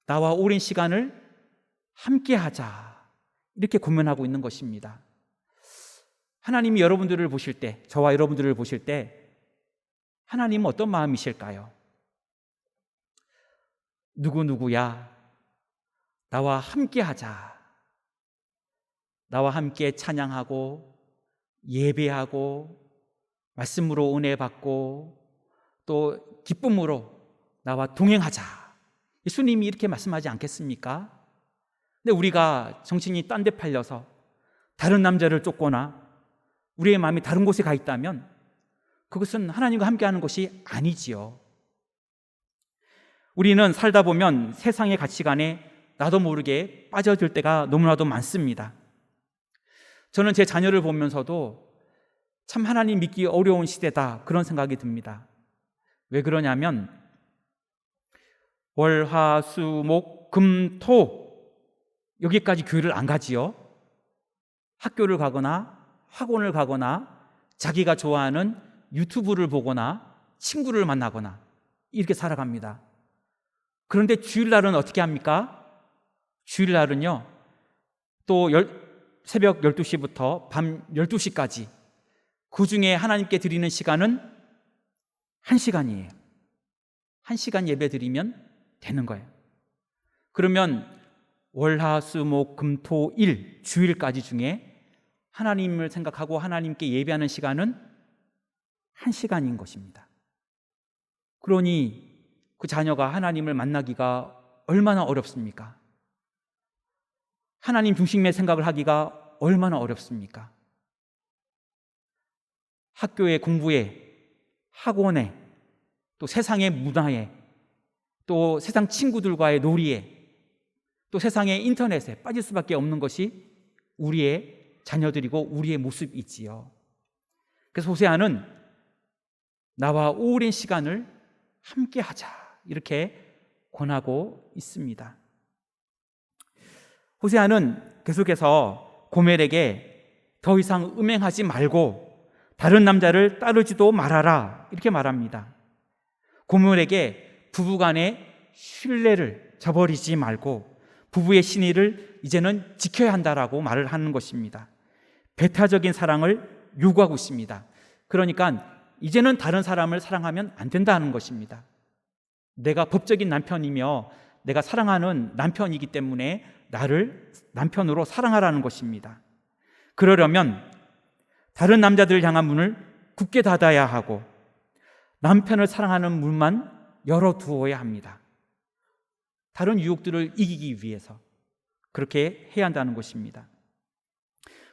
나와 오랜 시간을 함께 하자. 이렇게 고면하고 있는 것입니다. 하나님이 여러분들을 보실 때, 저와 여러분들을 보실 때 하나님은 어떤 마음이실까요? 누구누구야, 나와 함께 하자. 나와 함께 찬양하고 예배하고 말씀으로 은혜 받고 또 기쁨으로 나와 동행하자. 예수님이 이렇게 말씀하지 않겠습니까? 근데 우리가 정신이 딴 데 팔려서 다른 남자를 쫓거나 우리의 마음이 다른 곳에 가 있다면 그것은 하나님과 함께하는 것이 아니지요. 우리는 살다 보면 세상의 가치관에 나도 모르게 빠져들 때가 너무나도 많습니다. 저는 제 자녀를 보면서도 참 하나님 믿기 어려운 시대다 그런 생각이 듭니다. 왜 그러냐면 월, 화, 수, 목, 금, 토 여기까지 교회를 안 가지요. 학교를 가거나 학원을 가거나 자기가 좋아하는 유튜브를 보거나 친구를 만나거나 이렇게 살아갑니다. 그런데 주일날은 어떻게 합니까? 주일날은요 또 새벽 12시부터 밤 12시까지 그 중에 하나님께 드리는 시간은 1시간이에요. 1시간 예배 드리면 되는 거예요. 그러면 월, 화, 수, 목, 금, 토, 일 주일까지 중에 하나님을 생각하고 하나님께 예배하는 시간은 1시간인 것입니다. 그러니 그 자녀가 하나님을 만나기가 얼마나 어렵습니까? 하나님 중심의 생각을 하기가 얼마나 어렵습니까? 학교의 공부에, 학원에, 또 세상의 문화에, 또 세상 친구들과의 놀이에, 또 세상의 인터넷에 빠질 수밖에 없는 것이 우리의 자녀들이고 우리의 모습이지요. 그래서 호세아는 나와 오랜 시간을 함께 하자 이렇게 권하고 있습니다. 호세아는 계속해서 고멜에게 더 이상 음행하지 말고 다른 남자를 따르지도 말아라 이렇게 말합니다. 고멜에게 부부간의 신뢰를 저버리지 말고 부부의 신의를 이제는 지켜야 한다라고 말을 하는 것입니다. 배타적인 사랑을 요구하고 있습니다. 그러니까 이제는 다른 사람을 사랑하면 안 된다는 것입니다. 내가 법적인 남편이며 내가 사랑하는 남편이기 때문에 나를 남편으로 사랑하라는 것입니다. 그러려면 다른 남자들을 향한 문을 굳게 닫아야 하고 남편을 사랑하는 문만 열어두어야 합니다. 다른 유혹들을 이기기 위해서 그렇게 해야 한다는 것입니다.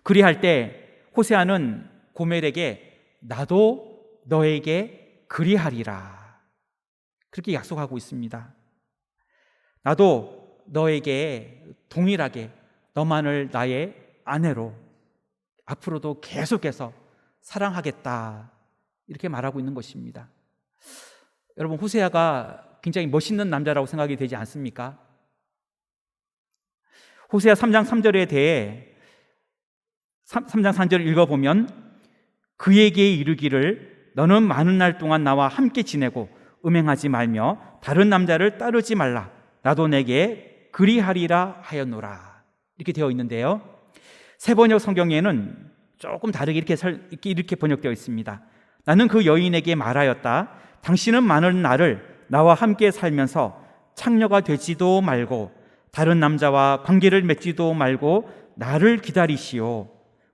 그리할 때 호세아는 고멜에게 나도 너에게 그리하리라 그렇게 약속하고 있습니다. 나도 너에게 동일하게 너만을 나의 아내로 앞으로도 계속해서 사랑하겠다 이렇게 말하고 있는 것입니다. 여러분, 호세아가 굉장히 멋있는 남자라고 생각이 되지 않습니까? 호세아 3장 3절에 대해 3장 3절을 읽어보면 그에게 이르기를 너는 많은 날 동안 나와 함께 지내고 음행하지 말며 다른 남자를 따르지 말라 나도 내게 그리하리라 하였노라 이렇게 되어 있는데요, 새번역 성경에는 조금 다르게 이렇게 번역되어 있습니다. 나는 그 여인에게 말하였다. 당신은 많은 날을 나와 함께 살면서 창녀가 되지도 말고 다른 남자와 관계를 맺지도 말고 나를 기다리시오.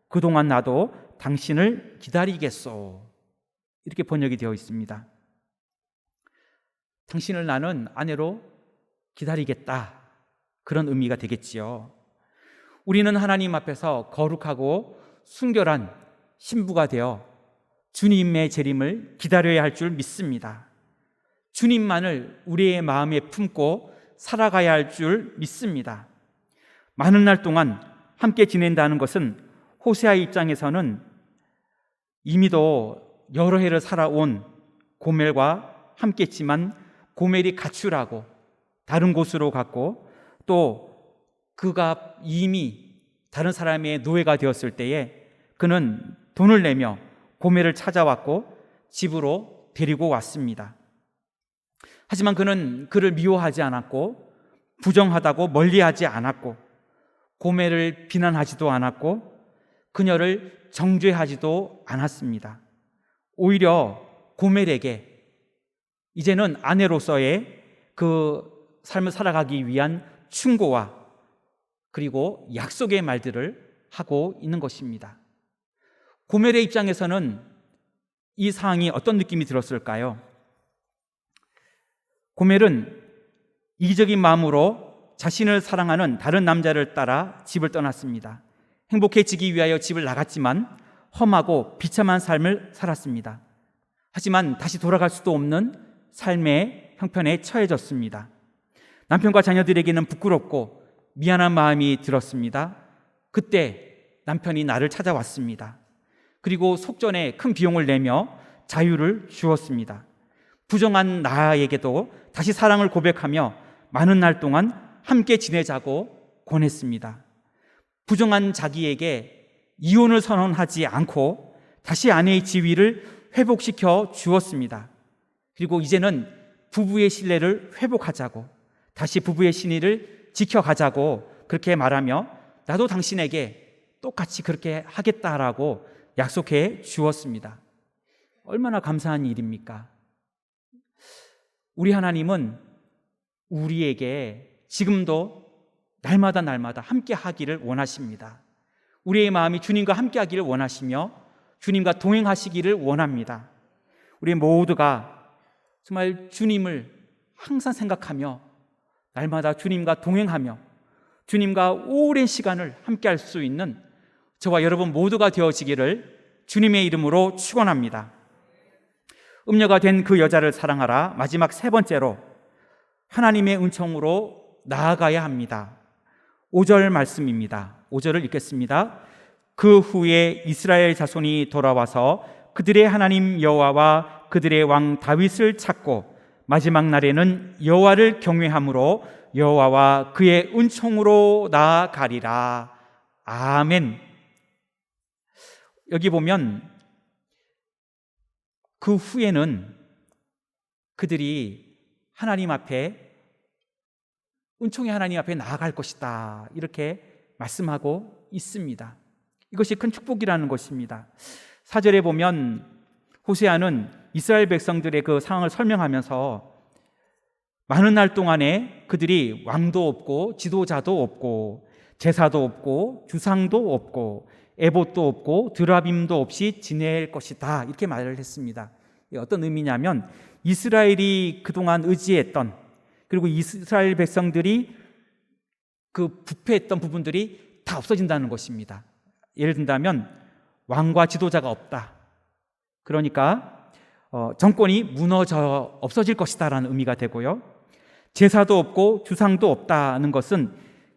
그동안 나도 당신을 기다리겠소. 이렇게 번역이 되어 있습니다. 당신을 나는 아내로 기다리겠다, 그런 의미가 되겠지요. 우리는 하나님 앞에서 거룩하고 순결한 신부가 되어 주님의 재림을 기다려야 할 줄 믿습니다. 주님만을 우리의 마음에 품고 살아가야 할 줄 믿습니다. 많은 날 동안 함께 지낸다는 것은 호세아의 입장에서는 이미도 여러 해를 살아온 고멜과 함께했지만 고멜이 가출하고 다른 곳으로 갔고 또 그가 이미 다른 사람의 노예가 되었을 때에 그는 돈을 내며 고멜을 찾아왔고 집으로 데리고 왔습니다. 하지만 그는 그를 미워하지 않았고 부정하다고 멀리하지 않았고 고멜을 비난하지도 않았고 그녀를 정죄하지도 않았습니다. 오히려 고멜에게 이제는 아내로서의 그 삶을 살아가기 위한 충고와 그리고 약속의 말들을 하고 있는 것입니다. 고멜의 입장에서는 이 상황이 어떤 느낌이 들었을까요? 고멜은 이기적인 마음으로 자신을 사랑하는 다른 남자를 따라 집을 떠났습니다. 행복해지기 위하여 집을 나갔지만 험하고 비참한 삶을 살았습니다. 하지만 다시 돌아갈 수도 없는 삶의 형편에 처해졌습니다. 남편과 자녀들에게는 부끄럽고 미안한 마음이 들었습니다. 그때 남편이 나를 찾아왔습니다. 그리고 속전에 큰 비용을 내며 자유를 주었습니다. 부정한 나에게도 다시 사랑을 고백하며 많은 날 동안 함께 지내자고 권했습니다. 부정한 자기에게 이혼을 선언하지 않고 다시 아내의 지위를 회복시켜 주었습니다. 그리고 이제는 부부의 신뢰를 회복하자고, 다시 부부의 신의를 지켜가자고 그렇게 말하며 나도 당신에게 똑같이 그렇게 하겠다라고 약속해 주었습니다. 얼마나 감사한 일입니까? 우리 하나님은 우리에게 지금도 날마다 함께 하기를 원하십니다. 우리의 마음이 주님과 함께 하기를 원하시며 주님과 동행하시기를 원합니다. 우리 모두가 정말 주님을 항상 생각하며 날마다 주님과 동행하며 주님과 오랜 시간을 함께 할 수 있는 저와 여러분 모두가 되어지기를 주님의 이름으로 축원합니다. 음녀가 된 그 여자를 사랑하라. 마지막 세 번째로 하나님의 은총으로 나아가야 합니다. 5절 말씀입니다. 5절을 읽겠습니다. 그 후에 이스라엘 자손이 돌아와서 그들의 하나님 여호와와 그들의 왕 다윗을 찾고 마지막 날에는 여호와를 경외함으로 여호와와 그의 은총으로 나아가리라. 아멘. 여기 보면 그 후에는 그들이 하나님 앞에 은총의 하나님 앞에 나아갈 것이다 이렇게 말씀하고 있습니다. 이것이 큰 축복이라는 것입니다. 4절에 보면 호세아는 이스라엘 백성들의 그 상황을 설명하면서 많은 날 동안에 그들이 왕도 없고 지도자도 없고 제사도 없고 주상도 없고 에봇도 없고 드라빔도 없이 지낼 것이다, 이렇게 말을 했습니다. 어떤 의미냐면 이스라엘이 그동안 의지했던, 그리고 이스라엘 백성들이 그 부패했던 부분들이 다 없어진다는 것입니다. 예를 든다면 왕과 지도자가 없다, 그러니까 정권이 무너져 없어질 것이다라는 의미가 되고요. 제사도 없고 주상도 없다는 것은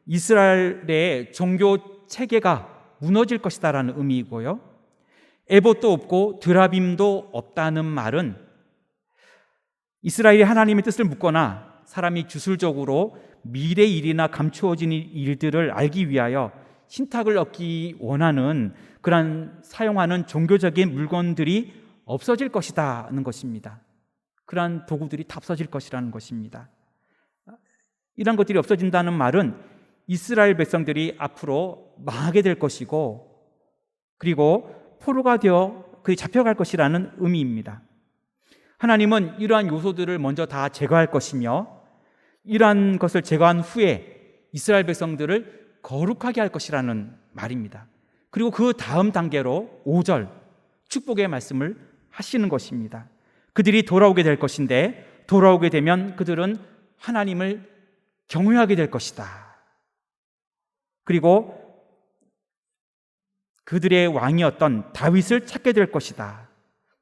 이스라엘의 종교 체계가 무너질 것이다라는 의미이고요. 에봇도 없고 드라빔도 없다는 말은 이스라엘이 하나님의 뜻을 묻거나 사람이 주술적으로 미래 일이나 감추어진 일들을 알기 위하여 신탁을 얻기 원하는 그런 사용하는 종교적인 물건들이 없어질 것이다는 것입니다. 그러한 도구들이 다 없어질 것이라는 것입니다. 이런 것들이 없어진다는 말은 이스라엘 백성들이 앞으로 망하게 될 것이고, 그리고 포로가 되어 그에 잡혀갈 것이라는 의미입니다. 하나님은 이러한 요소들을 먼저 다 제거할 것이며, 이러한 것을 제거한 후에 이스라엘 백성들을 거룩하게 할 것이라는 말입니다. 그리고 그 다음 단계로 5절 축복의 말씀을 하시는 것입니다. 그들이 돌아오게 될 것인데, 돌아오게 되면 그들은 하나님을 경외하게 될 것이다. 그리고 그들의 왕이었던 다윗을 찾게 될 것이다.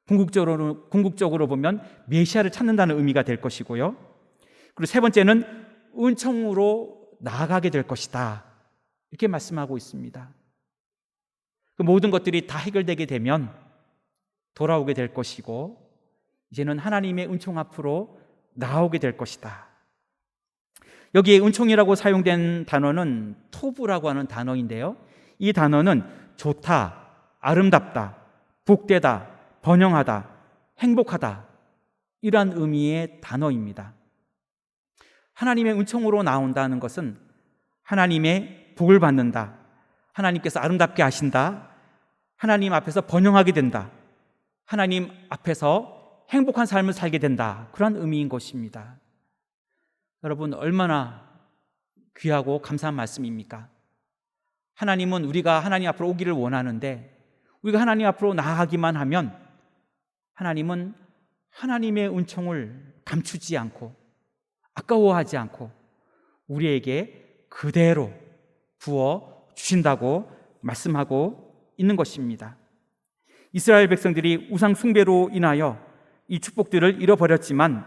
궁극적으로 보면 메시아를 찾는다는 의미가 될 것이고요. 그리고 세 번째는 은총으로 나아가게 될 것이다, 이렇게 말씀하고 있습니다. 그 모든 것들이 다 해결되게 되면 돌아오게 될 것이고, 이제는 하나님의 은총 앞으로 나오게 될 것이다. 여기에 은총이라고 사용된 단어는 토부라고 하는 단어인데요, 이 단어는 좋다, 아름답다, 복되다, 번영하다, 행복하다, 이러한 의미의 단어입니다. 하나님의 은총으로 나온다는 것은 하나님의 복을 받는다, 하나님께서 아름답게 하신다, 하나님 앞에서 번영하게 된다, 하나님 앞에서 행복한 삶을 살게 된다, 그런 의미인 것입니다. 여러분, 얼마나 귀하고 감사한 말씀입니까? 하나님은 우리가 하나님 앞으로 오기를 원하는데, 우리가 하나님 앞으로 나아가기만 하면 하나님은 하나님의 은총을 감추지 않고 아까워하지 않고 우리에게 그대로 부어 주신다고 말씀하고 있는 것입니다. 이스라엘 백성들이 우상 숭배로 인하여 이 축복들을 잃어버렸지만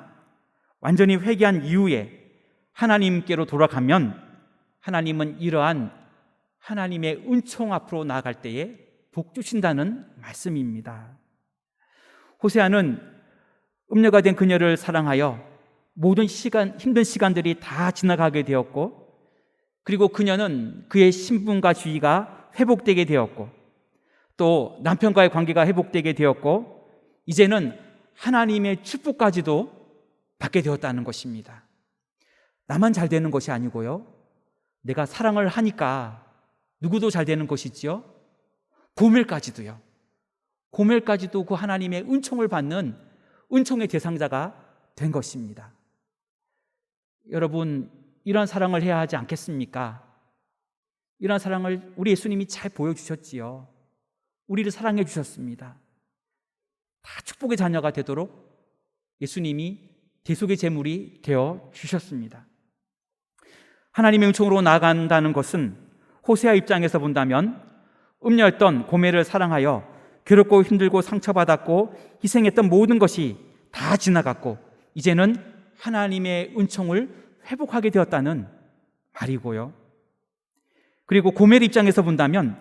완전히 회개한 이후에 하나님께로 돌아가면 하나님은 이러한 하나님의 은총 앞으로 나아갈 때에 복 주신다는 말씀입니다. 호세아는 음녀가 된 그녀를 사랑하여 모든 힘든 시간들이 다 지나가게 되었고, 그리고 그녀는 그의 신분과 지위가 회복되게 되었고, 또 남편과의 관계가 회복되게 되었고, 이제는 하나님의 축복까지도 받게 되었다는 것입니다. 나만 잘 되는 것이 아니고요, 내가 사랑을 하니까 누구도 잘 되는 것이지요. 고멜까지도요. 고멜까지도 그 하나님의 은총을 받는 은총의 대상자가 된 것입니다. 여러분, 이런 사랑을 해야 하지 않겠습니까? 이런 사랑을 우리 예수님이 잘 보여주셨지요. 우리를 사랑해 주셨습니다. 다 축복의 자녀가 되도록 예수님이 대속의 제물이 되어 주셨습니다. 하나님의 은총으로 나아간다는 것은 호세아 입장에서 본다면 음녀였던 고멜을 사랑하여 괴롭고 힘들고 상처받았고 희생했던 모든 것이 다 지나갔고, 이제는 하나님의 은총을 회복하게 되었다는 말이고요. 그리고 고멜 입장에서 본다면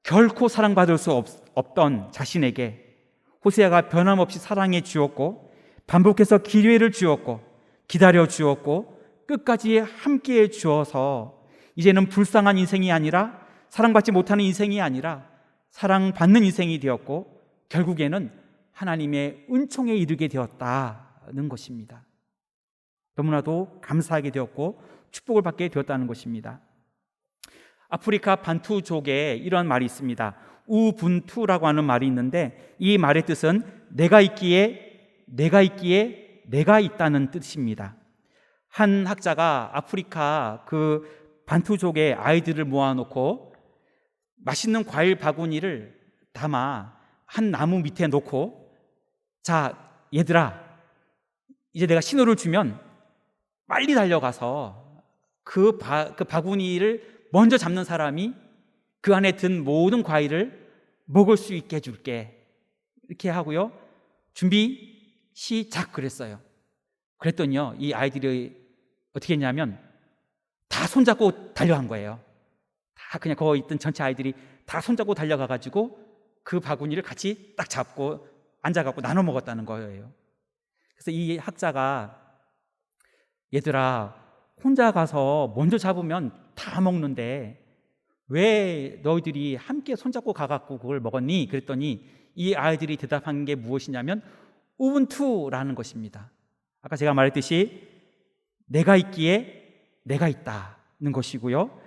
결코 사랑받을 수 없던 자신에게 호세아가 변함없이 사랑해 주었고, 반복해서 기회를 주었고, 기다려 주었고, 끝까지 함께해 주어서 이제는 불쌍한 인생이 아니라, 사랑받지 못하는 인생이 아니라 사랑받는 인생이 되었고, 결국에는 하나님의 은총에 이르게 되었다는 것입니다. 너무나도 감사하게 되었고 축복을 받게 되었다는 것입니다. 아프리카 반투족에 이런 말이 있습니다. 우분투라고 하는 말이 있는데 이 말의 뜻은 내가 있기에 내가 있다는 뜻입니다. 한 학자가 아프리카 그 반투족의 아이들을 모아놓고 맛있는 과일 바구니를 담아 한 나무 밑에 놓고, 자 얘들아, 이제 내가 신호를 주면 빨리 달려가서 그 바구니를 먼저 잡는 사람이 그 안에 든 모든 과일을 먹을 수 있게 해줄게, 이렇게 하고요, 준비 시작 그랬어요. 그랬더니요, 이 아이들이 어떻게 했냐면 다 손잡고 달려간 거예요. 다 그냥 거기 있던 전체 아이들이 다 손잡고 달려가가지고 그 바구니를 같이 딱 잡고 앉아갖고 나눠 먹었다는 거예요. 그래서 이 학자가 얘들아, 혼자 가서 먼저 잡으면 다 먹는데 왜 너희들이 함께 손잡고 가갖고 그걸 먹었니? 그랬더니 이 아이들이 대답한 게 무엇이냐면 우분투라는 것입니다. 아까 제가 말했듯이 내가 있기에 내가 있다는 것이고요,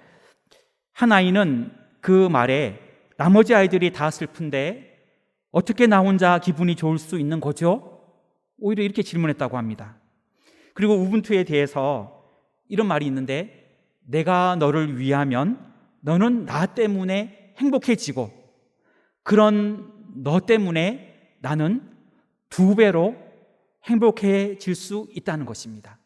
한 아이는 그 말에 나머지 아이들이 다 슬픈데 어떻게 나 혼자 기분이 좋을 수 있는 거죠? 오히려 이렇게 질문했다고 합니다. 그리고 우분투에 대해서 이런 말이 있는데, 내가 너를 위하면 너는 나 때문에 행복해지고 그런 너 때문에 나는 2배로 행복해질 수 있다는 것입니다.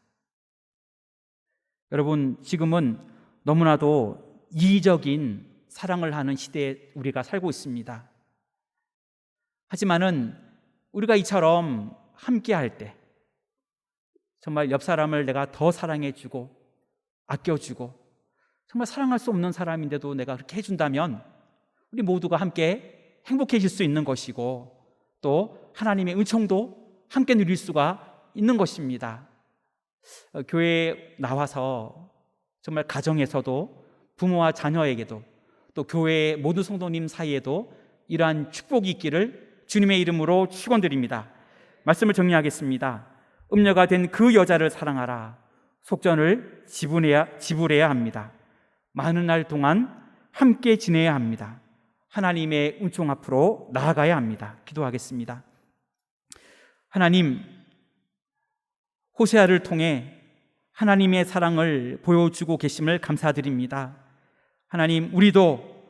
여러분, 지금은 너무나도 이기적인 사랑을 하는 시대에 우리가 살고 있습니다. 하지만은 우리가 이처럼 함께 할 때 정말 옆 사람을 내가 더 사랑해주고 아껴주고 정말 사랑할 수 없는 사람인데도 내가 그렇게 해준다면 우리 모두가 함께 행복해질 수 있는 것이고 또 하나님의 은총도 함께 누릴 수가 있는 것입니다. 교회에 나와서 정말 가정에서도 부모와 자녀에게도 또 교회의 모든 성도님 사이에도 이러한 축복이 있기를 주님의 이름으로 축원드립니다. 말씀을 정리하겠습니다. 음녀가 된 그 여자를 사랑하라. 속전을 지불해야 합니다. 많은 날 동안 함께 지내야 합니다. 하나님의 은총 앞으로 나아가야 합니다. 기도하겠습니다. 하나님, 호세아를 통해 하나님의 사랑을 보여주고 계심을 감사드립니다. 하나님, 우리도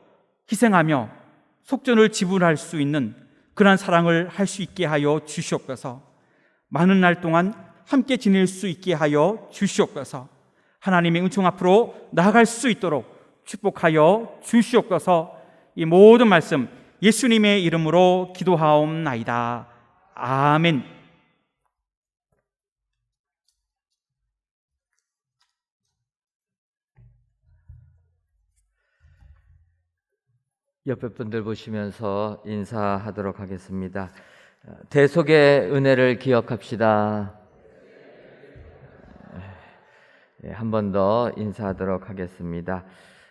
희생하며 속전을 지불할 수 있는 그러한 사랑을 할 수 있게 하여 주시옵소서. 많은 날 동안 함께 지낼 수 있게 하여 주시옵소서. 하나님의 은총 앞으로 나아갈 수 있도록 축복하여 주시옵소서. 이 모든 말씀 예수님의 이름으로 기도하옵나이다. 아멘. 옆에 분들 보시면서 인사하도록 하겠습니다. 대속의 은혜를 기억합시다. 한 번 더 인사하도록 하겠습니다.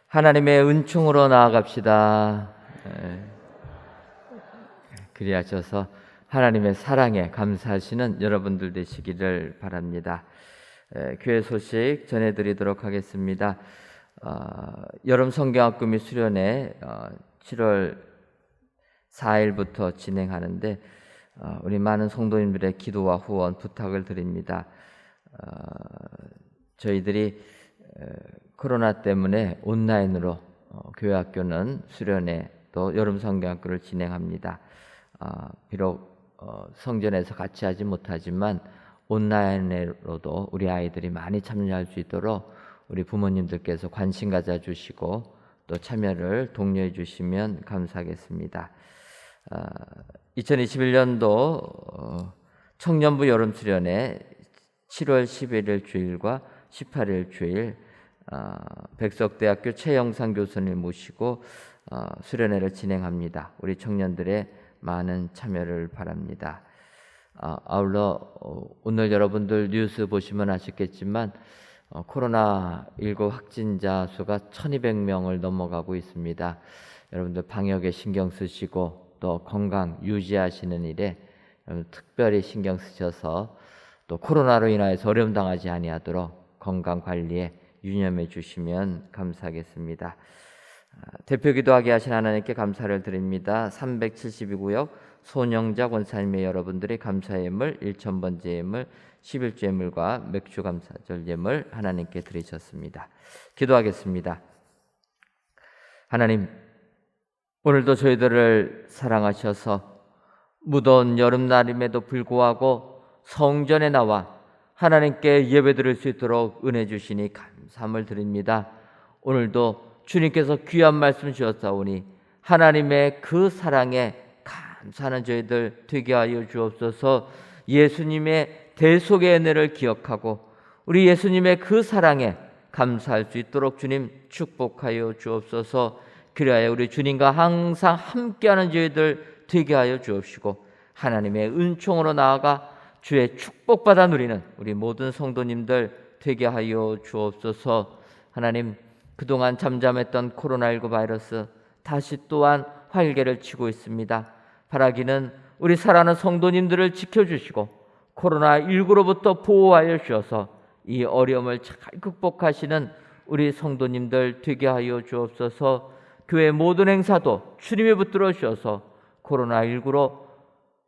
하나님의 은총으로 나아갑시다. 그리하셔서 하나님의 사랑에 감사하시는 여러분들 되시기를 바랍니다. 교회 소식 전해드리도록 하겠습니다. 여름 성경학교 및 수련회 7월 4일부터 진행하는데 우리 많은 성도님들의 기도와 후원 부탁을 드립니다. 저희들이 코로나 때문에 온라인으로 교회 학교는 수련회 또 여름 성경학교를 진행합니다. 비록 성전에서 같이 하지 못하지만 온라인으로도 우리 아이들이 많이 참여할 수 있도록 우리 부모님들께서 관심 가져주시고 또 참여를 독려해 주시면 감사하겠습니다. 2021년도 청년부 여름 수련회 7월 11일 주일과 18일 주일 백석대학교 최영상 교수님 모시고 수련회를 진행합니다. 우리 청년들의 많은 참여를 바랍니다. 아울러 오늘 여러분들 뉴스 보시면 아시겠지만 코로나19 확진자 수가 1200명을 넘어가고 있습니다. 여러분들 방역에 신경 쓰시고 또 건강 유지하시는 일에 여러분 특별히 신경 쓰셔서 또 코로나로 인하여서 어려움 당하지 아니하도록 건강 관리에 유념해 주시면 감사하겠습니다. 대표 기도하게 하신 하나님께 감사를 드립니다. 372구역 손영자 권사님의 여러분들이 감사 예물 1000번째 예물 11주 예물과 맥주 감사절 예물 하나님께 드리셨습니다. 기도하겠습니다. 하나님, 오늘도 저희들을 사랑하셔서 무더운 여름날임에도 불구하고 성전에 나와 하나님께 예배드릴 수 있도록 은혜 주시니 감사함을 드립니다. 오늘도 주님께서 귀한 말씀 주셨사오니 하나님의 그 사랑에 감사하는 저희들 되게 하여 주옵소서. 예수님의 대속의 은혜를 기억하고 우리 예수님의 그 사랑에 감사할 수 있도록 주님 축복하여 주옵소서. 그리하여 우리 주님과 항상 함께하는 저희들 되게 하여 주옵시고 하나님의 은총으로 나아가 주의 축복받아 누리는 우리 모든 성도님들 되게 하여 주옵소서. 하나님, 그동안 잠잠했던 코로나19 바이러스 다시 또한 활개를 치고 있습니다. 바라기는 우리 사랑하는 성도님들을 지켜주시고 코로나19로부터 보호하여 주셔서 이 어려움을 잘 극복하시는 우리 성도님들 되게 하여 주옵소서. 교회 모든 행사도 주님이 붙들어 주셔서 코로나19로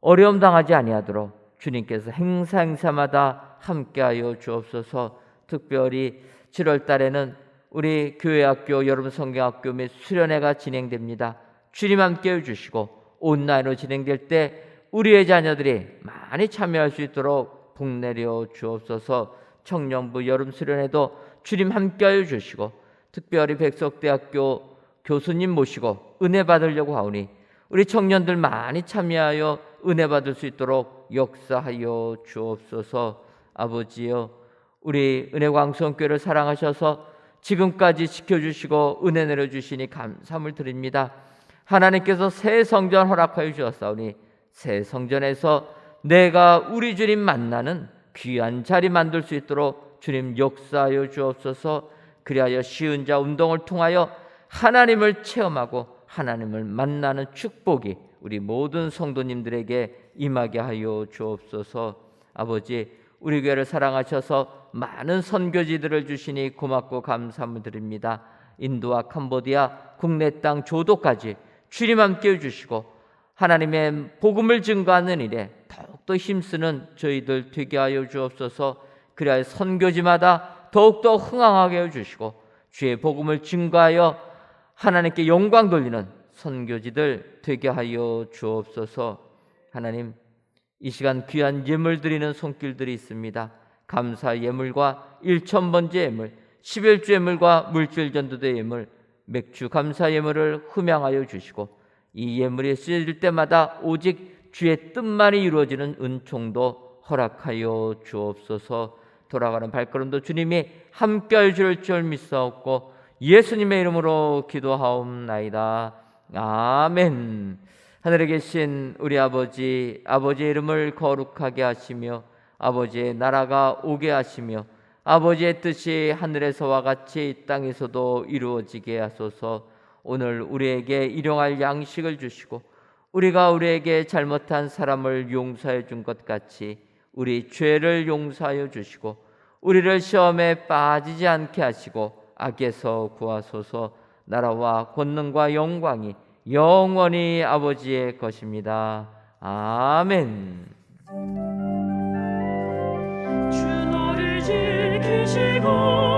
어려움 당하지 아니하도록 주님께서 행사마다 함께하여 주옵소서. 특별히 7월 달에는 우리 교회학교, 여러분 성경학교 및 수련회가 진행됩니다. 주님 함께해 주시고 온라인으로 진행될 때 우리의 자녀들이 많이 참여할 수 있도록 복내려 주옵소서. 청년부 여름 수련회도 주님 함께하여 주시고 특별히 백석대학교 교수님 모시고 은혜 받으려고 하오니 우리 청년들 많이 참여하여 은혜 받을 수 있도록 역사하여 주옵소서. 아버지여, 우리 은혜광성교회를 사랑하셔서 지금까지 지켜주시고 은혜 내려주시니 감사함을 드립니다. 하나님께서 새 성전 허락하여 주셨사오니 새 성전에서 내가 우리 주님 만나는 귀한 자리 만들 수 있도록 주님 역사하여 주옵소서. 그리하여 쉬운 자 운동을 통하여 하나님을 체험하고 하나님을 만나는 축복이 우리 모든 성도님들에게 임하게 하여 주옵소서. 아버지, 우리 교회를 사랑하셔서 많은 선교지들을 주시니 고맙고 감사함을 드립니다. 인도와 캄보디아, 국내 땅 조도까지 주님 함께해 주시고 하나님의 복음을 증거하는 일에 더욱더 힘쓰는 저희들 되게 하여 주옵소서. 그리하여 선교지마다 더욱더 흥황하게 해주시고 주의 복음을 증거하여 하나님께 영광 돌리는 선교지들 되게 하여 주옵소서. 하나님, 이 시간 귀한 예물 드리는 손길들이 있습니다. 감사 예물과 1000번째 예물, 11주 예물과 물질 전도대 예물, 맥주 감사 예물을 흠양하여 주시고 이 예물이 쓰여질 때마다 오직 주의 뜻만이 이루어지는 은총도 허락하여 주옵소서. 돌아가는 발걸음도 주님이 함께하여 주실 줄 믿사옵고 예수님의 이름으로 기도하옵나이다. 아멘. 하늘에 계신 우리 아버지, 아버지의 이름을 거룩하게 하시며 아버지의 나라가 오게 하시며 아버지의 뜻이 하늘에서와 같이 이 땅에서도 이루어지게 하소서. 오늘 우리에게 일용할 양식을 주시고 우리가 우리에게 잘못한 사람을 용서해 준 것 같이 우리 죄를 용서하여 주시고 우리를 시험에 빠지지 않게 하시고 악에서 구하소서. 나라와 권능과 영광이 영원히 아버지의 것입니다. 아멘. 주 너를 지키시고